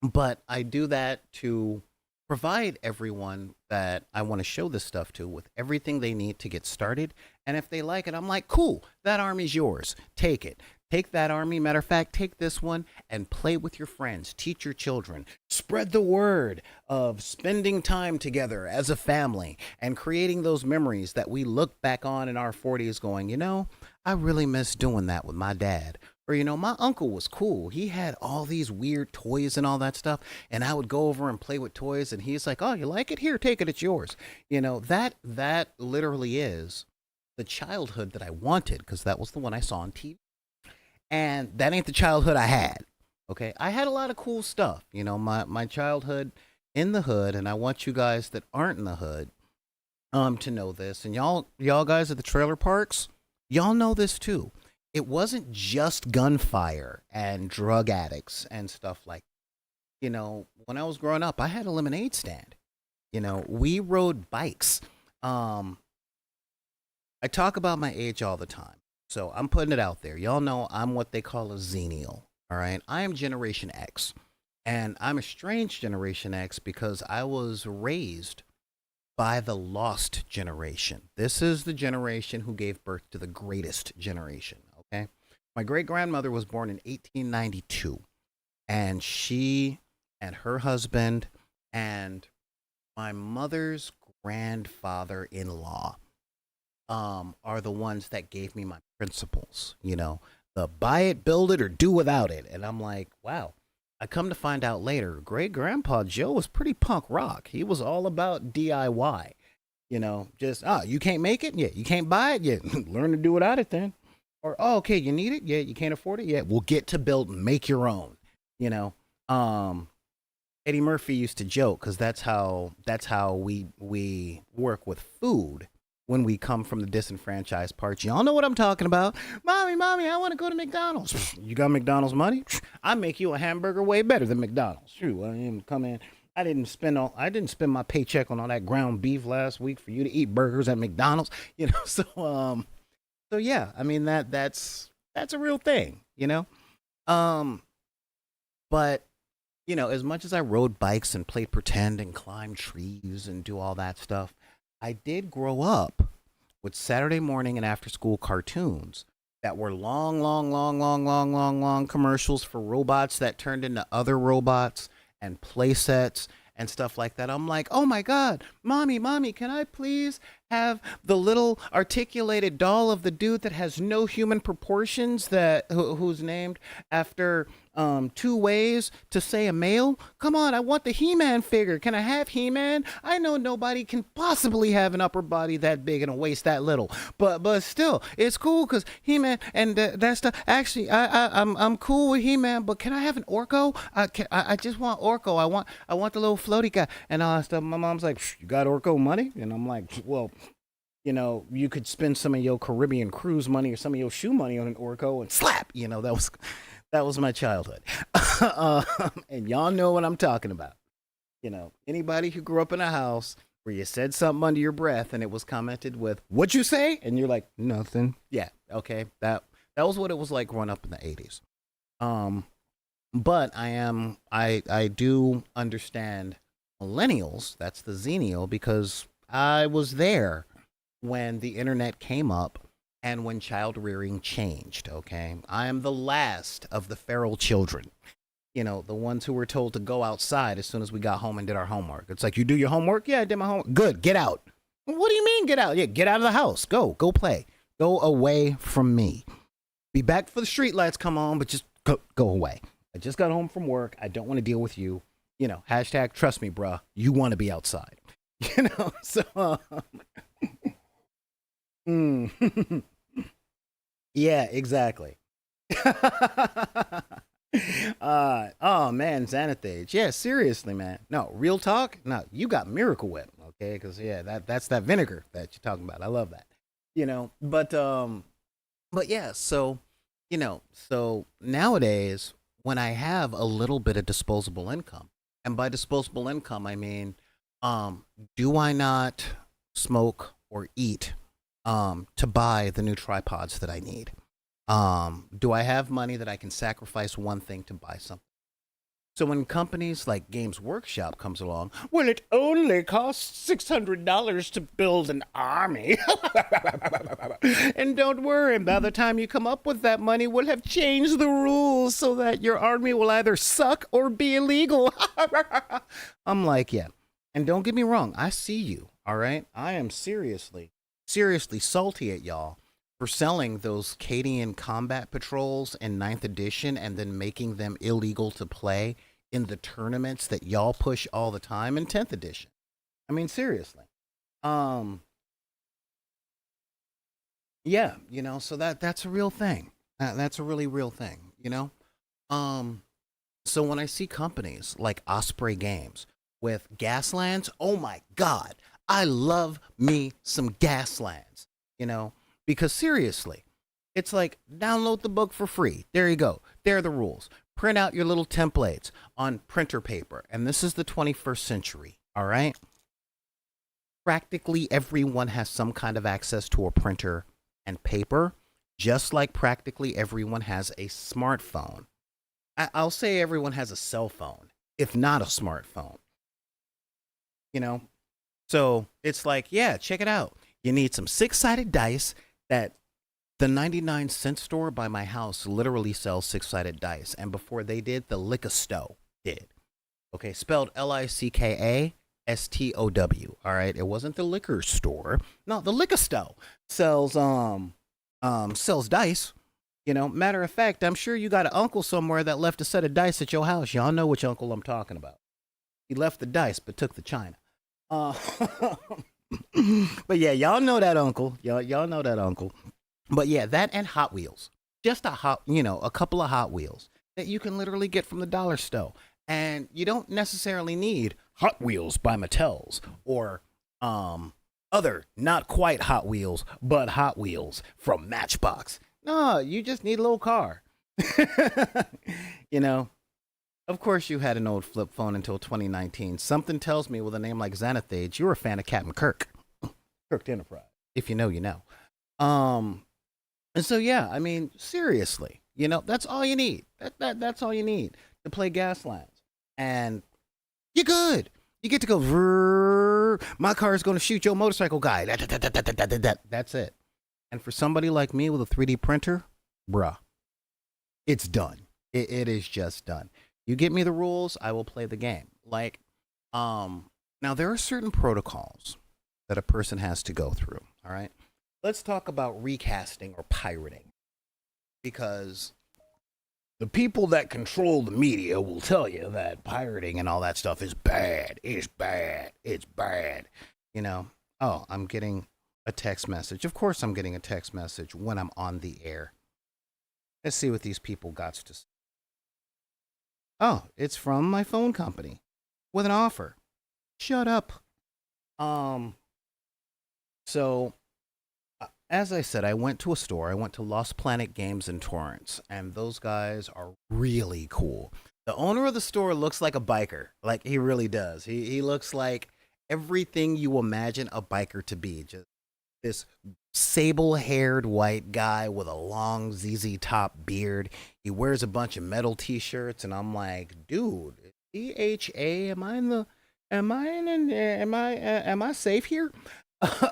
But I do that to provide everyone that I want to show this stuff to with everything they need to get started. And if they like it, I'm like, cool, that army's yours. Take it. Take that army. Matter of fact, take this one and play with your friends. Teach your children. Spread the word of spending time together as a family and creating those memories that we look back on in our 40s going, I really miss doing that with my dad. Or, my uncle was cool. He had all these weird toys and all that stuff. And I would go over and play with toys. And he's like, oh, you like it? Here, take it. It's yours. That literally is the childhood that I wanted, because that was the one I saw on TV. And that ain't the childhood I had. Okay. I had a lot of cool stuff, my childhood in the hood. And I want you guys that aren't in the hood to know this. And y'all guys at the trailer parks, y'all know this too. It wasn't just gunfire and drug addicts and stuff like when I was growing up, I had a lemonade stand. We rode bikes. I talk about my age all the time, so I'm putting it out there. Y'all know I'm what they call a xennial. All right, I am Generation X, and I'm a strange Generation X because I was raised by the lost generation. This is the generation who gave birth to the greatest generation. Okay, my great grandmother was born in 1892, and she and her husband and my mother's grandfather-in-law are the ones that gave me my principles. The buy it, build it, or do without it. And I'm like, wow. I come to find out later, great grandpa Joe was pretty punk rock. He was all about DIY. Just you can't make it, yeah. You can't buy it, yeah. Learn to do without it then. Or okay, you need it, yeah. You can't afford it, yeah. We'll get to build and make your own. Eddie Murphy used to joke because that's how we work with food when we come from the disenfranchised parts. Y'all know what I'm talking about. Mommy, I want to go to McDonald's. You got McDonald's money? I make you a hamburger way better than McDonald's. Shoot, I didn't come in. I didn't spend my paycheck on all that ground beef last week for you to eat burgers at McDonald's. So yeah, I mean that's a real thing, But as much as I rode bikes and played pretend and climbed trees and do all that stuff, I did grow up with Saturday morning and after school cartoons that were long commercials for robots that turned into other robots and play sets and stuff like that. I'm like, oh my God, mommy, can I please have the little articulated doll of the dude that has no human proportions who's named after 2 ways to say a male? Come on, I want the He-Man figure. Can I have He-Man? I know nobody can possibly have an upper body that big and a waist that little, but still, it's cool because He-Man and that stuff. Actually, I'm cool with He-Man, but can I have an Orko? I just want Orko. I want the little floaty guy and all that stuff. My mom's like, you got Orko money? And I'm like, well, you could spend some of your Caribbean cruise money or some of your shoe money on an Orko and slap. That was my childhood. And y'all know what I'm talking about. Anybody who grew up in a house where you said something under your breath and it was commented with, "What'd you say?" And you're like, "Nothing." Yeah, okay. That was what it was like growing up in the 80s. But I do understand millennials, that's the xennial, because I was there when the internet came up and when child rearing changed, okay? I am the last of the feral children. You know, the ones who were told to go outside as soon as we got home and did our homework. It's like, you do your homework? Yeah, I did my homework. Good, get out. What do you mean get out? Yeah, get out of the house. Go play. Go away from me. Be back for the street lights come on, but just go away. I just got home from work. I don't want to deal with you. You know, hashtag trust me, bruh. You want to be outside. You know, so yeah, exactly. Oh man, Xanathage. Yeah, seriously, man. No, real talk. No, you got Miracle Whip, okay? Because yeah, that's that vinegar that you're talking about. I love that. You know, but yeah. So so nowadays when I have a little bit of disposable income, and by disposable income I mean, do I not smoke or eat to buy the new tripods that I need? Do I have money that I can sacrifice one thing to buy something? So when companies like Games Workshop comes along, well, it only costs $600 to build an army. And don't worry, by the time you come up with that money, we'll have changed the rules so that your army will either suck or be illegal. I'm like, yeah. And don't get me wrong, I see you, all right? I am seriously salty at y'all for selling those Cadian combat patrols in ninth edition and then making them illegal to play in the tournaments that y'all push all the time in 10th edition. I mean, seriously. Um, yeah, so that's a real thing. That's a really real thing, you know? Um, so when I see companies like Osprey Games with Gaslands, oh my God, I love me some Gaslands, you know? Because seriously, it's like download the book for free. There you go. There are the rules. Print out your little templates on printer paper. And this is the 21st century, all right? Practically everyone has some kind of access to a printer and paper, just like practically everyone has a smartphone. I'll say everyone has a cell phone, if not a smartphone, you know? So it's like, yeah, check it out. You need some six-sided dice that the 99-cent store by my house literally sells six-sided dice. And before they did, the Lickastow did. Okay, spelled Lickastow. All right, it wasn't the liquor store. No, the Lickastow sells dice. You know, matter of fact, I'm sure you got an uncle somewhere that left a set of dice at your house. Y'all know which uncle I'm talking about. He left the dice but took the china. Uh, but yeah, y'all know that uncle. Y'all know that uncle. But yeah, that and Hot Wheels. Just a couple of Hot Wheels that you can literally get from the dollar store. And you don't necessarily need Hot Wheels by Mattel's or other not quite Hot Wheels, but Hot Wheels from Matchbox. No, you just need a little car. you know, of course you had an old flip phone until 2019. Something tells me with a name like Xanathage, you're a fan of Captain Kirk. Kirk Enterprise. If you know, you know. And so yeah, I mean, seriously, that's all you need. That's all you need to play Gaslands. And you're good. You get to go, my car is going to shoot your motorcycle guy. That's it. And for somebody like me with a 3D printer, bruh, it's done. It is just done. You get me the rules, I will play the game. Like, now there are certain protocols that a person has to go through. All right. Let's talk about recasting or pirating, because the people that control the media will tell you that pirating and all that stuff is bad. It's bad. It's bad. Oh, I'm getting a text message. Of course I'm getting a text message when I'm on the air. Let's see what these people got to say. Oh, it's from my phone company with an offer. Shut up. So as I said, I went to a store. I went to Lost Planet Games in Torrance, and those guys are really cool. The owner of the store looks like a biker. Like, he really does. He looks like everything you imagine a biker to be. Just this sable-haired white guy with a long ZZ Top beard. He wears a bunch of metal T-shirts, and I'm like, dude, DHA, am I safe here?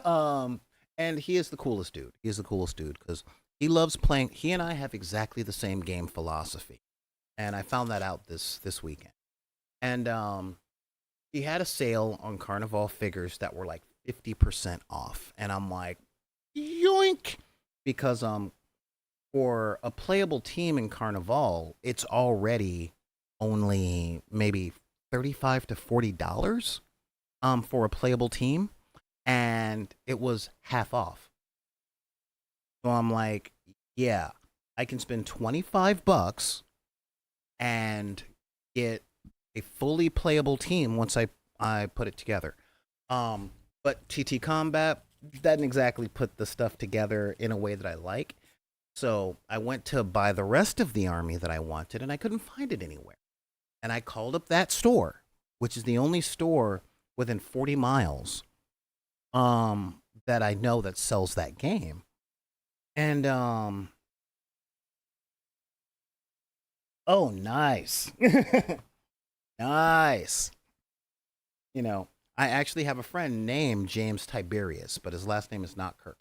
um, And he is the coolest dude. He is the coolest dude because he loves playing. He and I have exactly the same game philosophy, and I found that out this weekend. And he had a sale on Carnival figures that were like 50% off, and I'm like, yoink, because for a playable team in Carnival, it's already only maybe $35 to $40 for a playable team, and it was half off. So I'm like, yeah, I can spend $25 and get a fully playable team once I put it together. But TT Combat doesn't exactly put the stuff together in a way that I like. So I went to buy the rest of the army that I wanted, and I couldn't find it anywhere. And I called up that store, which is the only store within 40 miles that I know that sells that game. And oh, nice. Nice. I actually have a friend named James Tiberius, but his last name is not Kirk.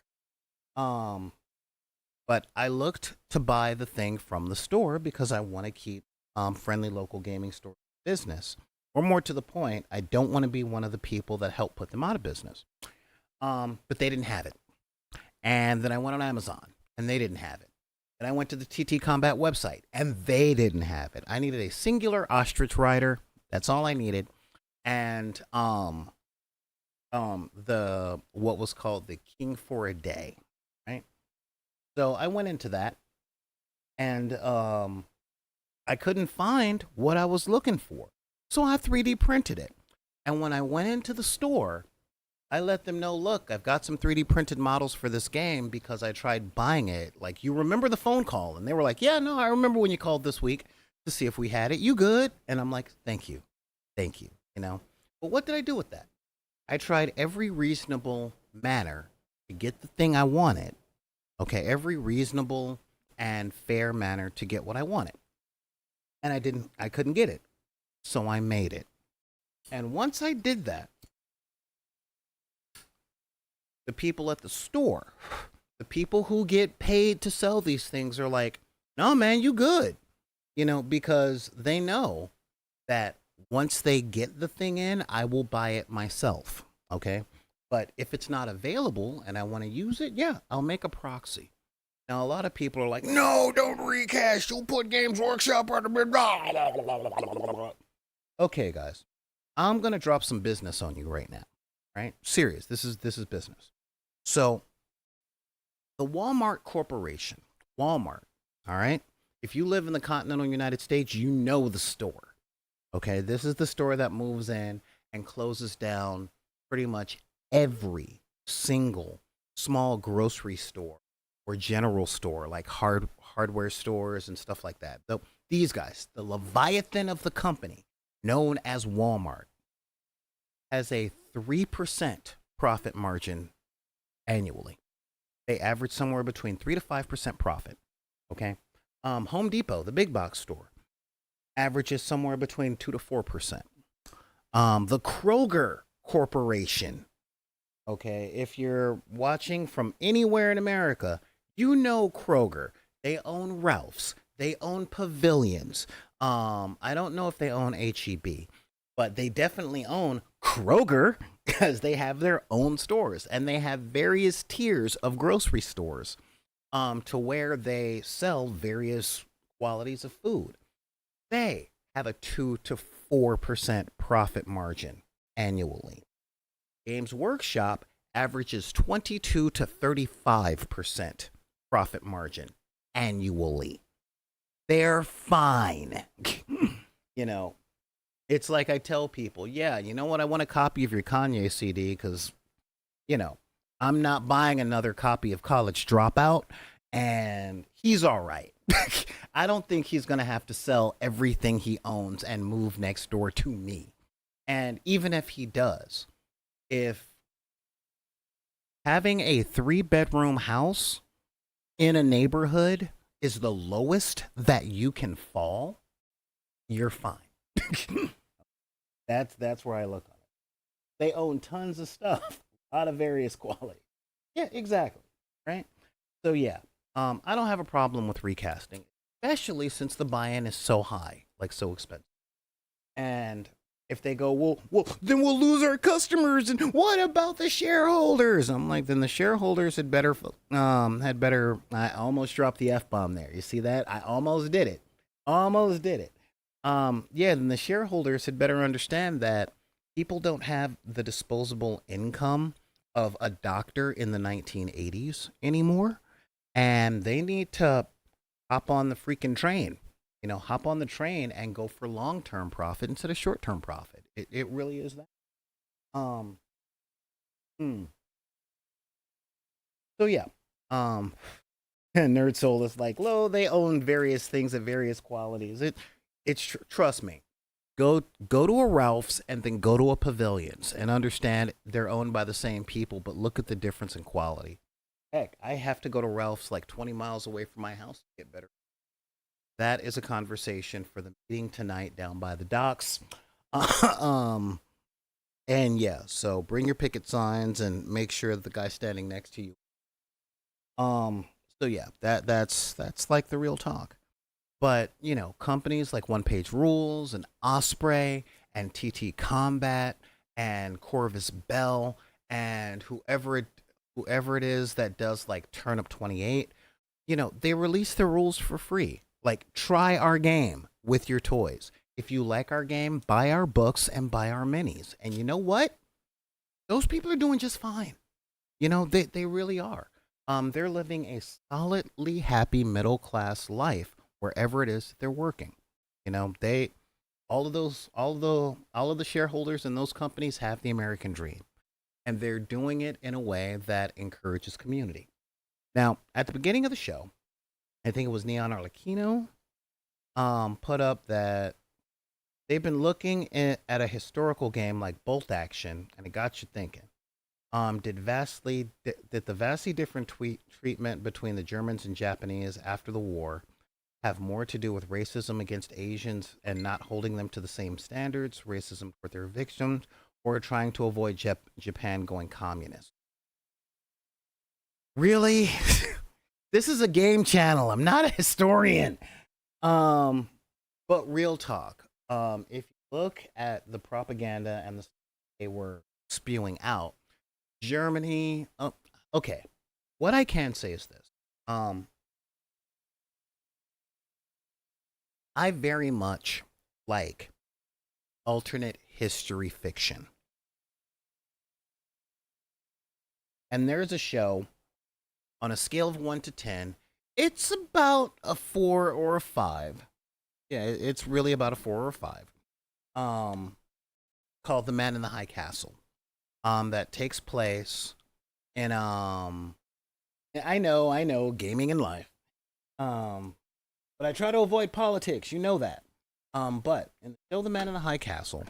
Um, but I looked to buy the thing from the store because I want to keep friendly local gaming store business. Or more to the point, I don't want to be one of the people that help put them out of business. But they didn't have it. And then I went on Amazon, and they didn't have it. And I went to the TT Combat website, and they didn't have it. I needed a singular ostrich rider. That's all I needed. And the what was called the King for a Day, right? So I went into that, and I couldn't find what I was looking for. So I 3D printed it. And when I went into the store, I let them know, look, I've got some 3D printed models for this game because I tried buying it. Like, you remember the phone call? And they were like, yeah, no, I remember when you called this week to see if we had it. You good? And I'm like, thank you. Thank you. But what did I do with that? I tried every reasonable manner to get the thing I wanted. Okay, every reasonable and fair manner to get what I wanted. And I couldn't get it. So I made it. And once I did that, the people at the store, the people who get paid to sell these things are like, no, man, you good. Because they know that once they get the thing in, I will buy it myself. Okay. But if it's not available and I want to use it, yeah, I'll make a proxy. Now, a lot of people are like, no, don't recash. You'll put Games Workshop on the. Okay, guys, I'm going to drop some business on you right now. Right? Serious. This is business. So, the Walmart Corporation, Walmart, all right? If you live in the continental United States, you know the store. Okay? This is the store that moves in and closes down pretty much every single small grocery store or general store, like hardware stores and stuff like that. These guys, the Leviathan of the company, known as Walmart, has a 3% profit margin annually. They average somewhere between 3 to 5% profit. Okay. Home Depot, the big box store, averages somewhere between 2 to 4%. The Kroger Corporation, okay, if you're watching from anywhere in America, you know Kroger. They own Ralph's. They own Pavilions. I don't know if they own HEB, but they definitely own Kroger because they have their own stores, and they have various tiers of grocery stores to where they sell various qualities of food. They have a 2 to 4% profit margin annually. Games Workshop averages 22 to 35% profit margin annually. They're fine. you know, it's like I tell people, yeah, you know what? I want a copy of your Kanye CD because, I'm not buying another copy of College Dropout, and he's all right. I don't think he's going to have to sell everything he owns and move next door to me. And even if he does, if having a 3-bedroom house in a neighborhood is the lowest that you can fall, you're fine. That's where I look on it. They own tons of stuff, a lot of various quality. Yeah, exactly. Right. So yeah, I don't have a problem with recasting, especially since the buy-in is so high, like so expensive. And if they go, well, then we'll lose our customers, and what about the shareholders? I'm like, then the shareholders had better. I almost dropped the f bomb there. You see that? I almost did it. Almost did it. Yeah, then the shareholders had better understand that people don't have the disposable income of a doctor in the 1980s anymore, and they need to hop on the freaking train. Hop on the train and go for long term profit instead of short term profit. It really is that. Um, hmm. So yeah. Um, and Nerd Soul is like, lo, they own various things of various qualities. Trust me. Go to a Ralph's and then go to a Pavilions and understand they're owned by the same people, but look at the difference in quality. Heck, I have to go to Ralph's like 20 miles away from my house to get better. That is a conversation for the meeting tonight down by the docks. um, and yeah, so bring your picket signs and make sure that the guy standing next to you. Um, so yeah, that's like the real talk. But companies like One Page Rules and Osprey and TT Combat and Corvus Bell and whoever it is that does like Turnip 28, they release their rules for free. Like, try our game with your toys. If you like our game, buy our books and buy our minis. And you know what? Those people are doing just fine. They really are. They're living a solidly happy middle class life wherever it is they're working. They all of the shareholders in those companies have the American dream, and they're doing it in a way that encourages community. Now, at the beginning of the show, I think it was Neon Arlecchino put up that they've been looking at a historical game like Bolt Action, and it got you thinking. Did the vastly different treatment between the Germans and Japanese after the war have more to do with racism against Asians and not holding them to the same standards, racism for their victims, or trying to avoid Japan going communist? Really? This is a game channel. I'm not a historian. Um, but real talk. If you look at the propaganda and the they were spewing out, Germany. Okay. What I can say is this. Um, I very much like alternate history fiction, and there's a show on a scale of 1 to 10. It's about a 4 or a 5. Yeah, it's really about a 4 or a 5. Um, called The Man in the High Castle. That takes place in I know, gaming and life. Um, but I try to avoid politics. You know that. But in the show The Man in the High Castle,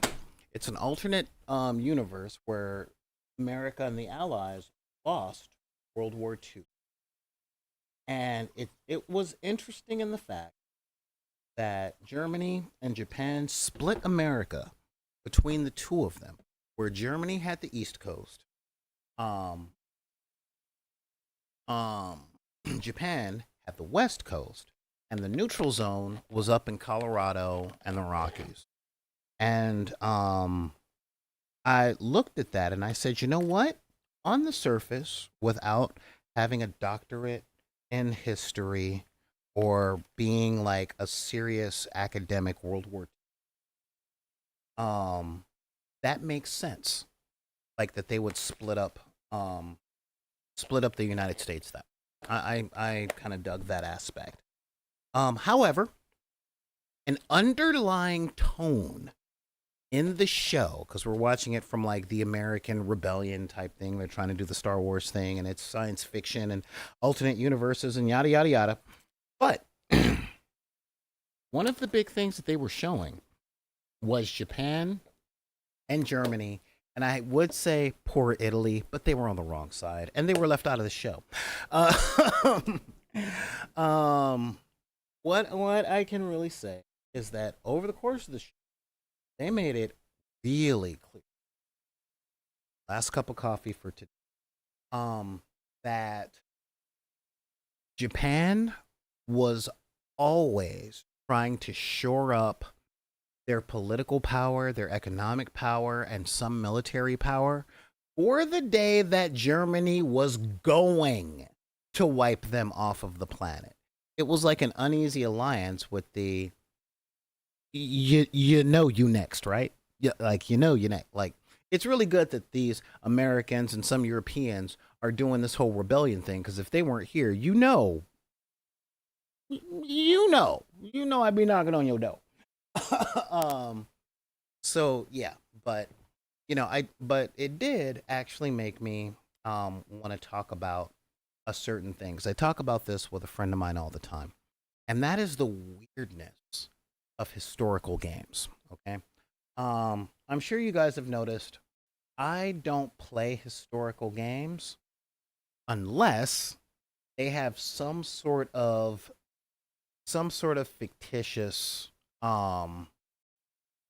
it's an alternate universe where America and the Allies lost World War II, and it was interesting in the fact that Germany and Japan split America between the two of them, where Germany had the East Coast, um, um, Japan had the West Coast, and the neutral zone was up in Colorado and the Rockies. And I looked at that and I said, you know what? On the surface, without having a doctorate in history or being like a serious academic World War II, that makes sense. Like that they would split up the United States. That I kind of dug that aspect. However, an underlying tone in the show, because we're watching it from like the American Rebellion type thing. They're trying to do the Star Wars thing, and it's science fiction and alternate universes and yada yada yada. But one of the big things that they were showing was Japan and Germany, and I would say poor Italy, but they were on the wrong side, and they were left out of the show. Uh, um, what I can really say is that over the course of the show, they made it really clear. Last cup of coffee for today. Um, that Japan was always trying to shore up their political power, their economic power, and some military power for the day that Germany was going to wipe them off of the planet. It was like an uneasy alliance with the you next, right? Yeah, like you next. Like it's really good that these Americans and some Europeans are doing this whole rebellion thing because if they weren't here, I'd be knocking on your door. um, so yeah, but but it did actually make me want to talk about a certain thing because I talk about this with a friend of mine all the time, and that is the weirdness of historical games. Okay, I'm sure you guys have noticed I don't play historical games unless they have some sort of fictitious um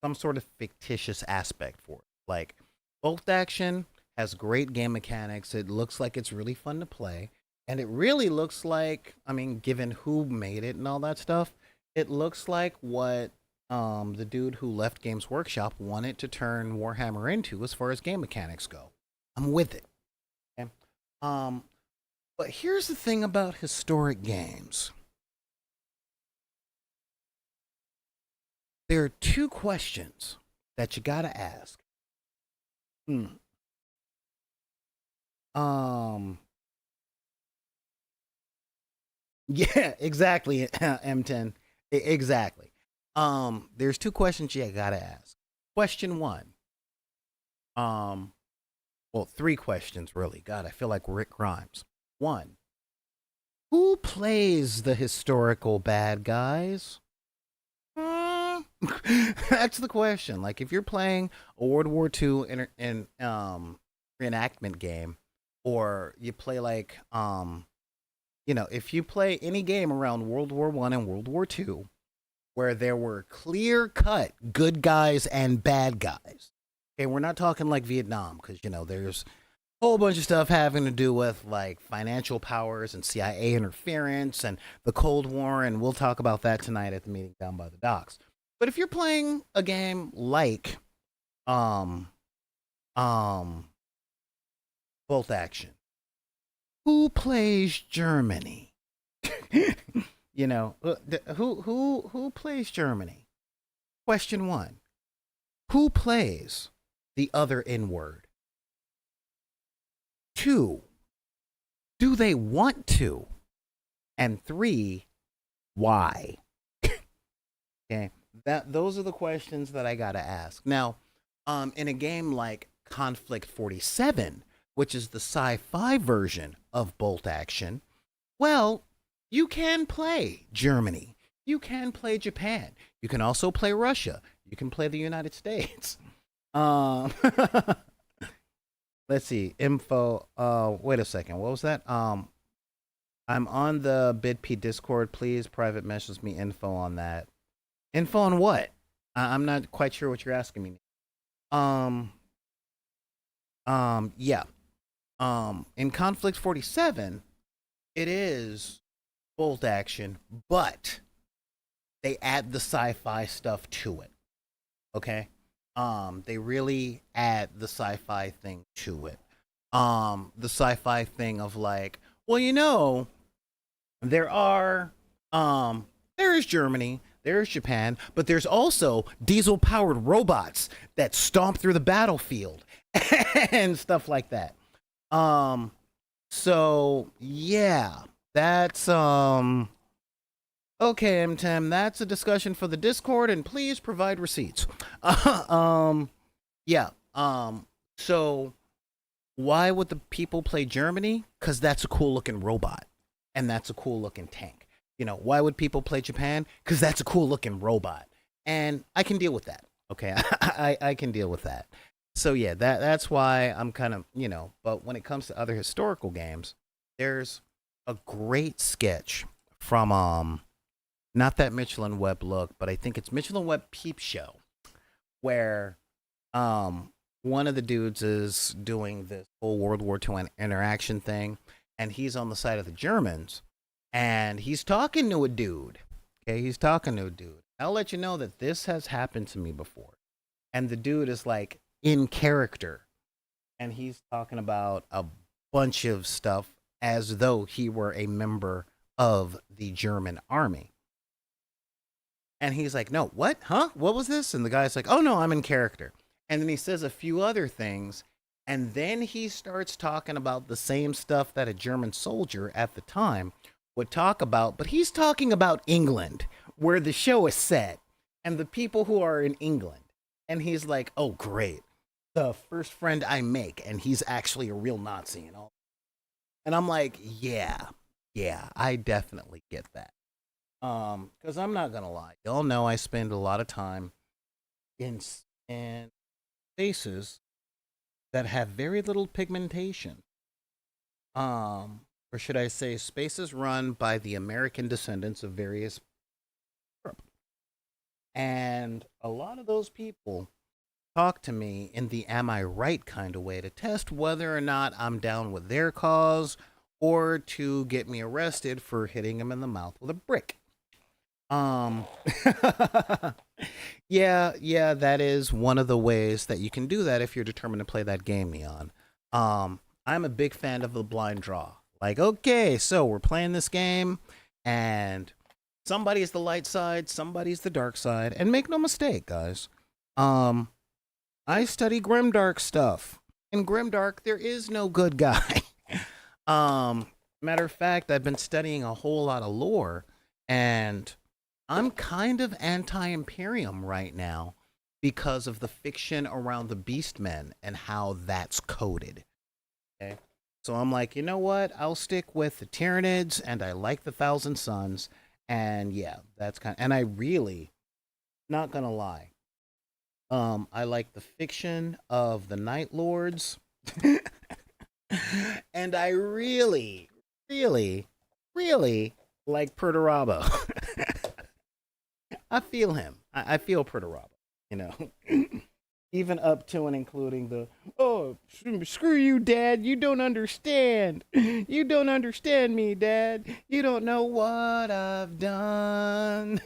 some sort of fictitious aspect for it. Like bolt action has great game mechanics. It looks like it's really fun to play. And it really looks like, I mean, given who made it and all that stuff, it looks like what the dude who left Games Workshop wanted to turn Warhammer into as far as game mechanics go. I'm with it. Okay? Um, but here's the thing about historic games. There are two questions that you gotta ask. Hmm. Um. Yeah. Exactly. M10. Exactly. There's two questions you gotta ask. Question one. Um. Well, three questions really. God, I feel like Rick Grimes. One. Who plays the historical bad guys? That's the question. Like, if you're playing a World War II reenactment game, or you play like if you play any game around World War One and World War II, where there were clear cut good guys and bad guys. Okay, we're not talking like Vietnam because there's a whole bunch of stuff having to do with like financial powers and CIA interference and the Cold War, and we'll talk about that tonight at the meeting down by the docks. But if you're playing a game like um um Bolt Action, who plays Germany? Who plays Germany? Question one: who plays the other N word? Two: do they want to? And three: why? Okay, those are the questions that I gotta ask. Now, in a game like Conflict 47, which is the sci-fi version of Bolt Action, well, you can play Germany. You can play Japan. You can also play Russia. You can play the United States. Um, let's see. Info. Wait a second. What was that? I'm on the BitP Discord. Please private message me info on that. Info on what? I'm not quite sure what you're asking me. Um. Yeah. In Conflict 47, it is bolt action, but they add the sci-fi stuff to it. Okay? They really add the sci-fi thing to it. The sci-fi thing of like, well, there are there is Germany, there's Japan, but there's also diesel powered robots that stomp through the battlefield and stuff like that. Um so yeah, that's okay, M10, that's a discussion for the Discord and please provide receipts. um yeah. So why would the people play Germany? Cuz that's a cool looking robot and that's a cool looking tank. Why would people play Japan? Cuz that's a cool looking robot. And I can deal with that. Okay? I can deal with that. So yeah, that's why I'm kind of, but when it comes to other historical games, there's a great sketch from not that Mitchell and Webb look, but I think it's Mitchell and Webb Peep Show, where one of the dudes is doing this whole World War II interaction thing, and he's on the side of the Germans, and he's talking to a dude. Okay, he's talking to a dude. I'll let you know that this has happened to me before. And the dude is like in character, and he's talking about a bunch of stuff as though he were a member of the German army. And he's like, no, what? Huh? What was this? And the guy's like, oh, no, I'm in character. And then he says a few other things. And then he starts talking about the same stuff that a German soldier at the time would talk about. But he's talking about England, where the show is set, and the people who are in England. And he's like, oh, great. The first friend I make, and he's actually a real Nazi and all. And I'm like, yeah, I definitely get that. Because I'm not gonna lie, y'all know I spend a lot of time in in spaces that have very little pigmentation. Or should I say, spaces run by the American descendants of various Europe. And a lot of those people talk to me in the am I right kind of way to test whether or not I'm down with their cause or to get me arrested for hitting them in the mouth with a brick. Um, yeah, that is one of the ways that you can do that if you're determined to play that game, Neon. I'm a big fan of the blind draw. Like, okay, so we're playing this game, and somebody's the light side, somebody's the dark side, and make no mistake, guys. Um, I study grimdark stuff. In grimdark, there is no good guy. Matter of fact, I've been studying a whole lot of lore, and I'm kind of anti-Imperium right now because of the fiction around the Beastmen and how that's coded. Okay, so I'm like, you know what? I'll stick with the Tyranids, and I like the Thousand Sons, and yeah, that's kind. And I really, not gonna lie, I like the fiction of the Night Lords, and I really, really like Perturabo. I feel him. I feel Perturabo, you know. Even up to and including the, oh, screw you, Dad. You don't understand. You don't understand me, Dad. You don't know what I've done.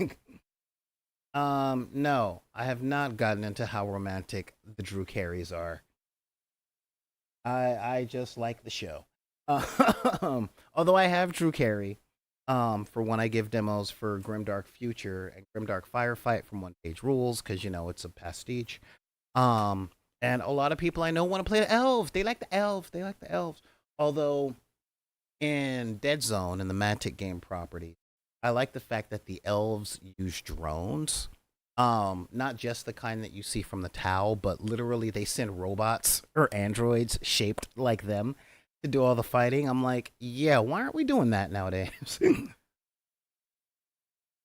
No, I have not gotten into how romantic the Drew Carries are. I just like the show. Although I have Drew Carey, for when I give demos for Grimdark Future and Grimdark Firefight from One Page Rules, because you know it's a pastiche. And a lot of people I know want to play the elves. They like the elves. They like the elves. Although in Dead Zone in the Mantic game property, I like the fact that the elves use drones. Not just the kind that you see from the Tau, but literally they send robots or androids shaped like them to do all the fighting. I'm like, yeah, why aren't we doing that nowadays?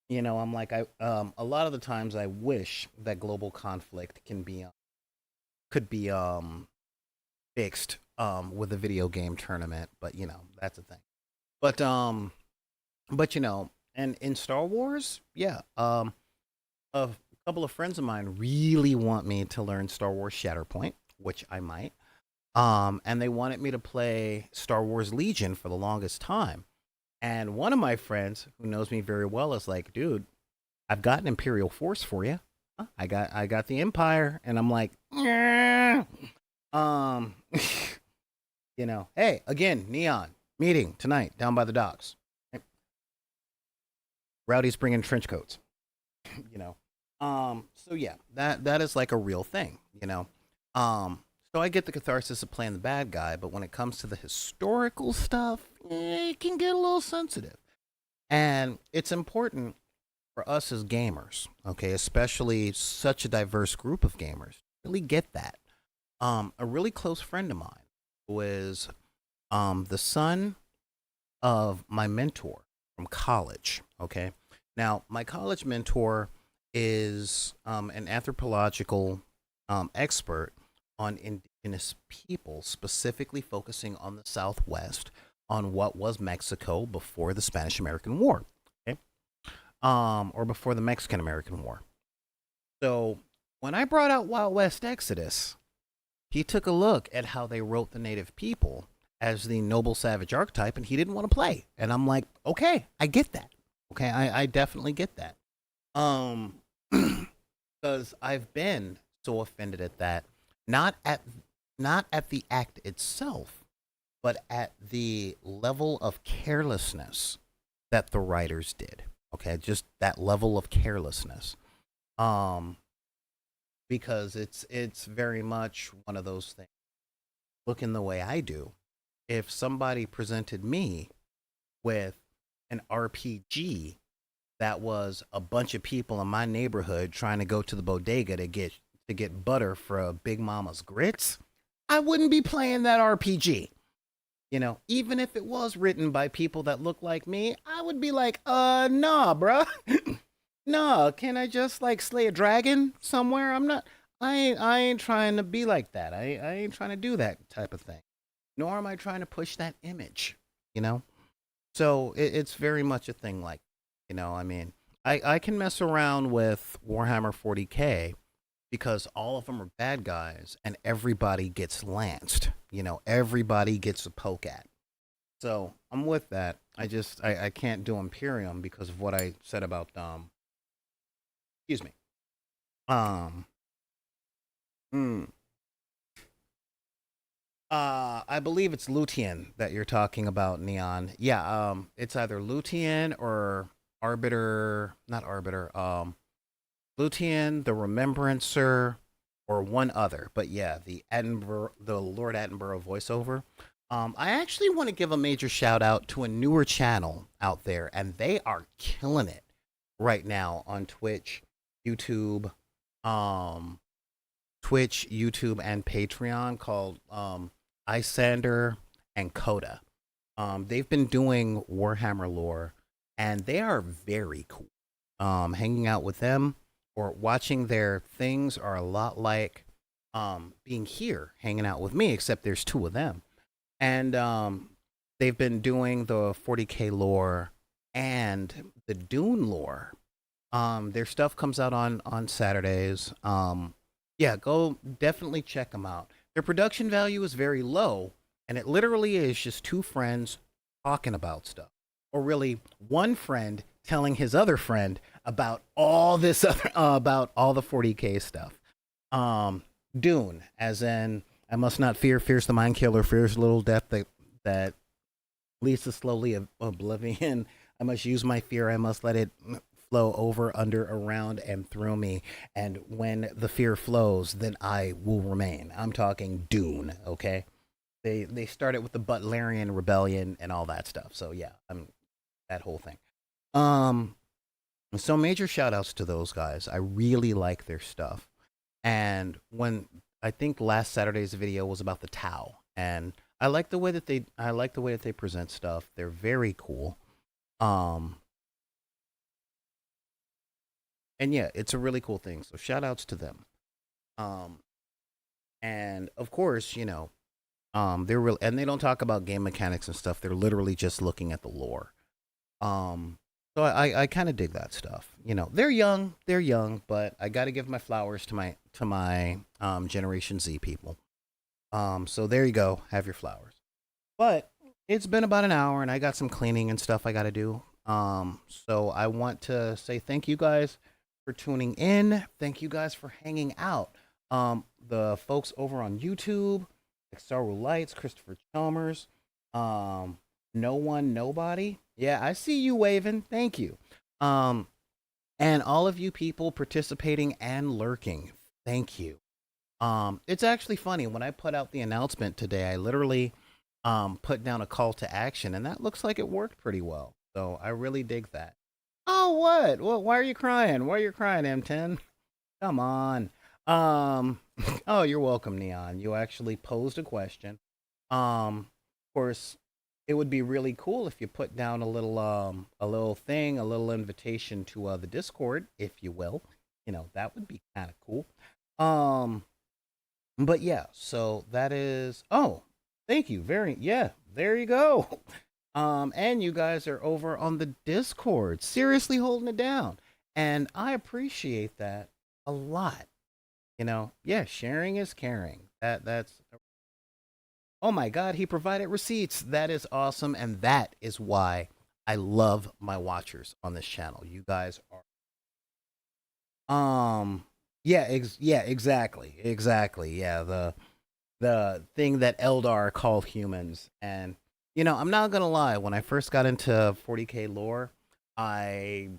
You know, I'm like, a lot of the times I wish that global conflict could be fixed with a video game tournament, but you know, that's a thing. But but you know, and in Star Wars, yeah, a couple of friends of mine really want me to learn Star Wars Shatterpoint, which I might. And they wanted me to play Star Wars Legion for the longest time. And one of my friends who knows me very well is like, dude, I've got an Imperial Force for you. I got the Empire, and I'm like, yeah. um, you know, hey, again, Neon meeting tonight down by the docks. Rowdy's bringing trench coats. You know, so yeah, that is like a real thing. You know, so I get the catharsis of playing the bad guy, but when it comes to the historical stuff, it can get a little sensitive, and it's important for us as gamers, okay, especially such a diverse group of gamers, really get that. A really close friend of mine was the son of my mentor from college. Okay, now my college mentor is an anthropological expert on indigenous people, specifically focusing on the Southwest, on what was Mexico before the Spanish American War. Okay, or before the Mexican American War. So when I brought out Wild West Exodus, he took a look at how they wrote the native people as the noble savage archetype, and he didn't want to play. And I'm like, okay, I get that. Okay, I definitely get that. Um, because I've been so offended at that, not at not at the act itself, but at the level of carelessness that the writers did. Okay, just that level of carelessness. Um, because it's very much one of those things. Looking the way I do, if somebody presented me with an RPG that was a bunch of people in my neighborhood trying to go to the bodega to get butter for a Big Mama's grits, I wouldn't be playing that RPG. Even if it was written by people that look like me, I would be like, nah, bruh. Nah, can I just like slay a dragon somewhere? I ain't trying to be like that. I ain't trying to do that type of thing. Nor am I trying to push that image, you know? So it's very much a thing like, I mean, I can mess around with Warhammer 40K because all of them are bad guys and everybody gets lanced. Everybody gets a poke at. So I'm with that. I can't do Imperium because of what I said about excuse me. Um mm, I believe it's Luthien that you're talking about, Neon. Yeah, it's either Luthien or Arbiter, not Arbiter, Luthien, the Remembrancer, or one other. But yeah, the Lord Attenborough voiceover. I actually want to give a major shout out to a newer channel out there, and they are killing it right now on YouTube, um, YouTube, and Patreon called Isander and Coda. They've been doing Warhammer lore, and they are very cool. Hanging out with them or watching their things are a lot like being here hanging out with me, except there's two of them. And they've been doing the 40K lore and the Dune lore. Their stuff comes out on Saturdays. Yeah, go definitely check them out. Their production value is very low, and it literally is just two friends talking about stuff, or really one friend telling his other friend about all this other about all the 40K stuff. Dune, as in I must not fear, fears the mind killer, fears little death that leads to slowly oblivion. I must use my fear. I must let it flow over, under, around, and through me. And when the fear flows, then I will remain. I'm talking Dune, okay? They started with the Butlerian Rebellion and all that stuff. So yeah, I'm that whole thing. Um, so major shout outs to those guys. I really like their stuff. And when I think last Saturday's video was about the Tau, and I like the way that they present stuff. They're very cool. Um, and yeah, it's a really cool thing. So shout outs to them. Um, and of course, they're real, and they don't talk about game mechanics and stuff. They're literally just looking at the lore. So I kind of dig that stuff. They're young, but I got to give my flowers to my Generation Z people. So there you go, have your flowers. But it's been about an hour, and I got some cleaning and stuff I got to do. So I want to say thank you guys for tuning in. Thank you guys for hanging out. The folks over on YouTube, like Saru Lights, Christopher Chalmers, No One Nobody. Yeah, I see you waving. Thank you. Um, and all of you people participating and lurking. Thank you. It's actually funny when I put out the announcement today. I literally put down a call to action, and that looks like it worked pretty well. So I really dig that. Oh, what? Well, why are you crying? Why are you crying, M10? Come on. Oh, you're welcome, Neon. You actually posed a question. Of course, it would be really cool if you put down a little thing, a little invitation to the Discord, if you will. That would be kind of cool. Um, but yeah, so that is. Oh, thank you. Very yeah. There you go. And you guys are over on the Discord, seriously holding it down, and I appreciate that a lot. Yeah, sharing is caring. That's Oh my God, he provided receipts. That is awesome. And that is why I love my watchers on this channel. You guys are, yeah, yeah, exactly. Exactly. Yeah. The thing that Eldar called humans. And, you know, I'm not going to lie. When I first got into 40K lore, I,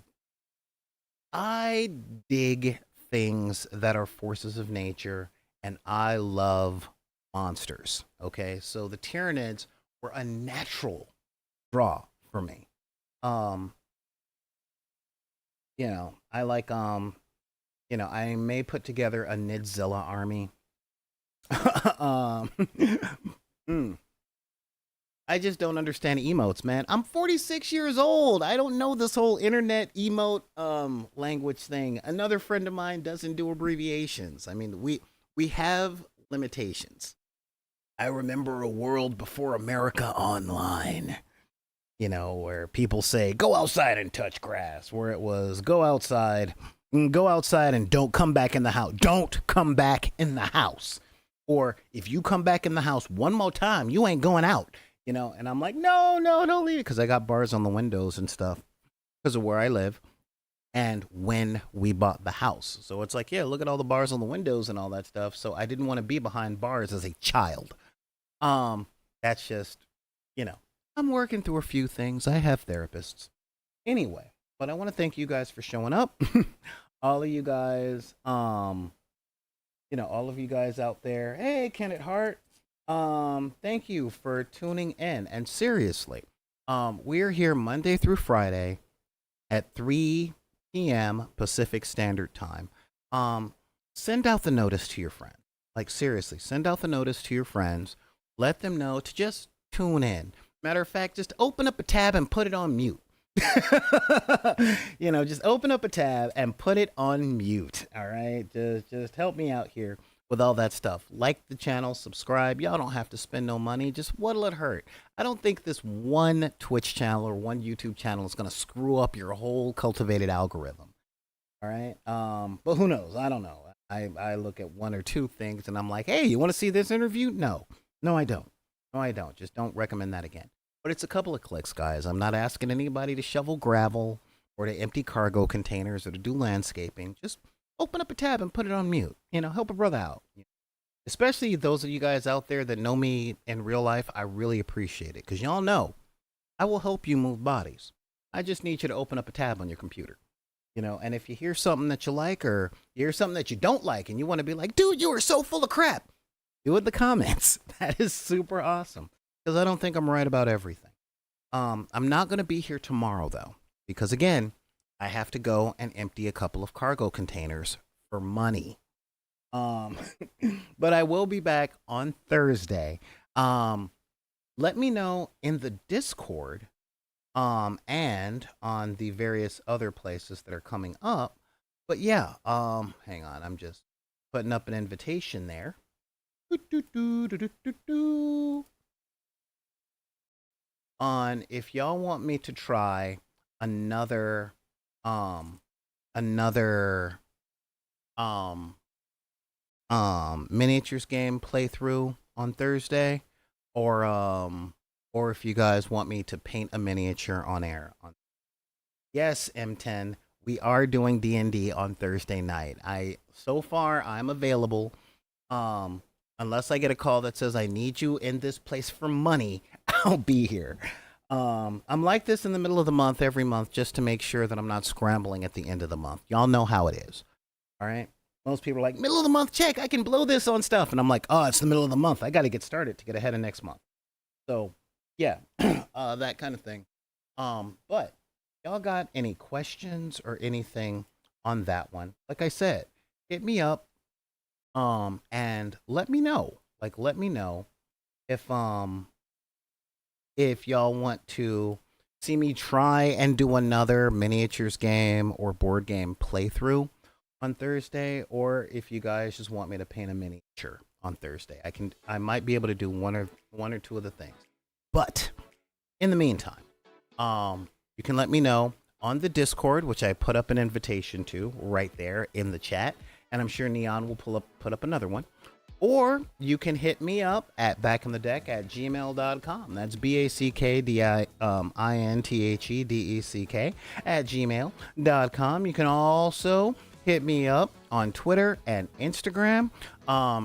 I dig things that are forces of nature, and I love monsters. Okay, so the Tyranids were a natural draw for me. Um, I like I may put together a Nidzilla army. um, mm, I just don't understand emotes, man. I'm 46 years old. I don't know this whole internet emote language thing. Another friend of mine doesn't do abbreviations. I mean, we have limitations. I remember a world before America Online, where people say, go outside and touch grass, where it was go outside and don't come back in the house. Don't come back in the house. Or if you come back in the house one more time, you ain't going out, and I'm like, no, don't leave it. Because I got bars on the windows and stuff because of where I live and when we bought the house. So it's like, yeah, look at all the bars on the windows and all that stuff. So I didn't want to be behind bars as a child. That's just, you know, I'm working through a few things. I have therapists. Anyway, but I want to thank you guys for showing up. All of you guys, all of you guys out there. Hey, Kenneth Hart. Thank you for tuning in. And seriously, we're here Monday through Friday at 3 p.m. Pacific Standard Time. Send out the notice to your friends. Like, seriously, send out the notice to your friends. Let them know to just tune in. Matter of fact, just open up a tab and put it on mute. Just open up a tab and put it on mute. All right, just help me out here with all that stuff. Like the channel, subscribe. Y'all don't have to spend no money. Just what'll it hurt? I don't think this one Twitch channel or one YouTube channel is gonna screw up your whole cultivated algorithm. All right, but who knows? I don't know. I look at one or two things and I'm like, hey, you want to see this interview? No, I don't. No, I don't. Just don't recommend that again. But it's a couple of clicks, guys. I'm not asking anybody to shovel gravel or to empty cargo containers or to do landscaping. Just open up a tab and put it on mute. Help a brother out. Especially those of you guys out there that know me in real life, I really appreciate it. Because y'all know I will help you move bodies. I just need you to open up a tab on your computer. And if you hear something that you like or you hear something that you don't like and you want to be like, dude, you are so full of crap, do it in the comments. That is super awesome. Because I don't think I'm right about everything. I'm not going to be here tomorrow, though, because, again, I have to go and empty a couple of cargo containers for money. But I will be back on Thursday. Let me know in the Discord and on the various other places that are coming up. But, yeah, hang on. I'm just putting up an invitation there. On if y'all want me to try another another miniatures game playthrough on Thursday, or if you guys want me to paint a miniature on air. Yes, M10, we are doing D&D on Thursday night. So far I'm available. Unless I get a call that says I need you in this place for money, I'll be here. I'm like this in the middle of the month every month just to make sure that I'm not scrambling at the end of the month. Y'all know how it is. All right? Most people are like, middle of the month check, I can blow this on stuff. And I'm like, oh, it's the middle of the month. I got to get started to get ahead of next month. So, yeah, that kind of thing. But y'all got any questions or anything on that one? Like I said, hit me up. And let me know. Let me know if y'all want to see me try and do another miniatures game or board game playthrough on Thursday, or if you guys just want me to paint a miniature on Thursday. I might be able to do one or two of the things. But in the meantime, you can let me know on the Discord, which I put up an invitation to right there in the chat, and I'm sure Neon will put up another one. Or you can hit me up at backinthedeck@gmail.com. That's BACKDINTHEDECK at gmail.com. You can also hit me up on Twitter and Instagram.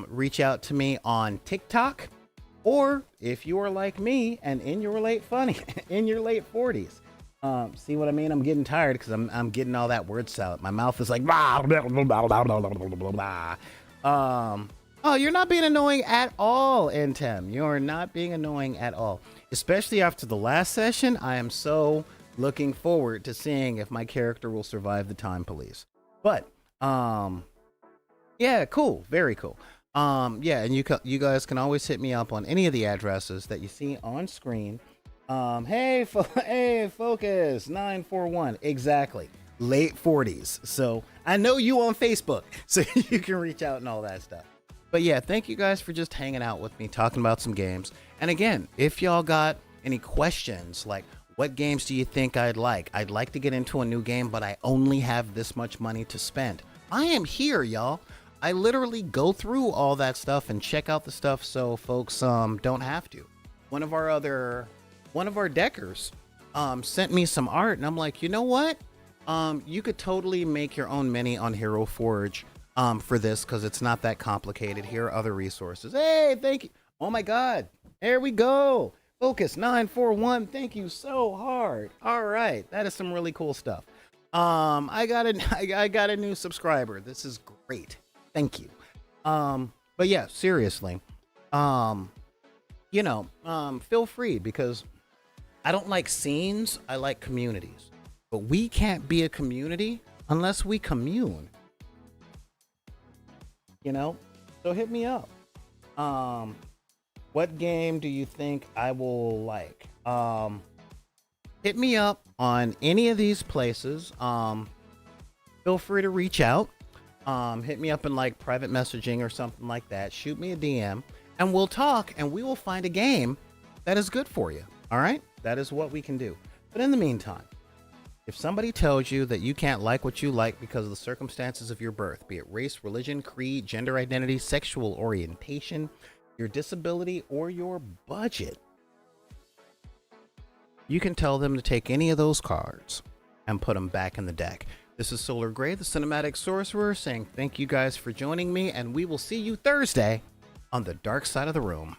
Reach out to me on TikTok. Or if you are like me and in your late 40s. See what I mean? I'm getting tired because I'm getting all that word salad. My mouth is like blah, blah, blah, blah, blah, blah, blah. Oh, you're not being annoying at all, Intem. You're not being annoying at all. Especially after the last session, I am so looking forward to seeing if my character will survive the time police. But, yeah, cool. Very cool. Yeah, and you guys can always hit me up on any of the addresses that you see on screen. Hey, Focus 941. Exactly. Late 40s. So I know you on Facebook, so you can reach out and all that stuff. But yeah, thank you guys for just hanging out with me, talking about some games. And again, if y'all got any questions, like what games do you think I'd like? I'd like to get into a new game, but I only have this much money to spend. I am here, y'all. I literally go through all that stuff and check out the stuff so folks don't have to. One of our deckers sent me some art, and I'm like, you know what? You could totally make your own mini on Hero Forge for this because it's not that complicated. Here are other resources. Hey, thank you. Oh my God. There we go. Focus 941. Thank you so hard. All right. That is some really cool stuff. I got a new subscriber. This is great. Thank you. But yeah, seriously. Feel free because I don't like scenes. I like communities. But we can't be a community unless we commune. So hit me up. What game do you think I will like? Hit me up on any of these places. Feel free to reach out. Hit me up in like private messaging or something like that. Shoot me a DM and we'll talk and we will find a game that is good for you. All right? That is what we can do. But in the meantime, if somebody tells you that you can't like what you like because of the circumstances of your birth, be it race, religion, creed, gender identity, sexual orientation, your disability, or your budget, you can tell them to take any of those cards and put them back in the deck. This is Solar Gray, the Cinematic Sorcerer, saying thank you guys for joining me, and we will see you Thursday on the dark side of the room.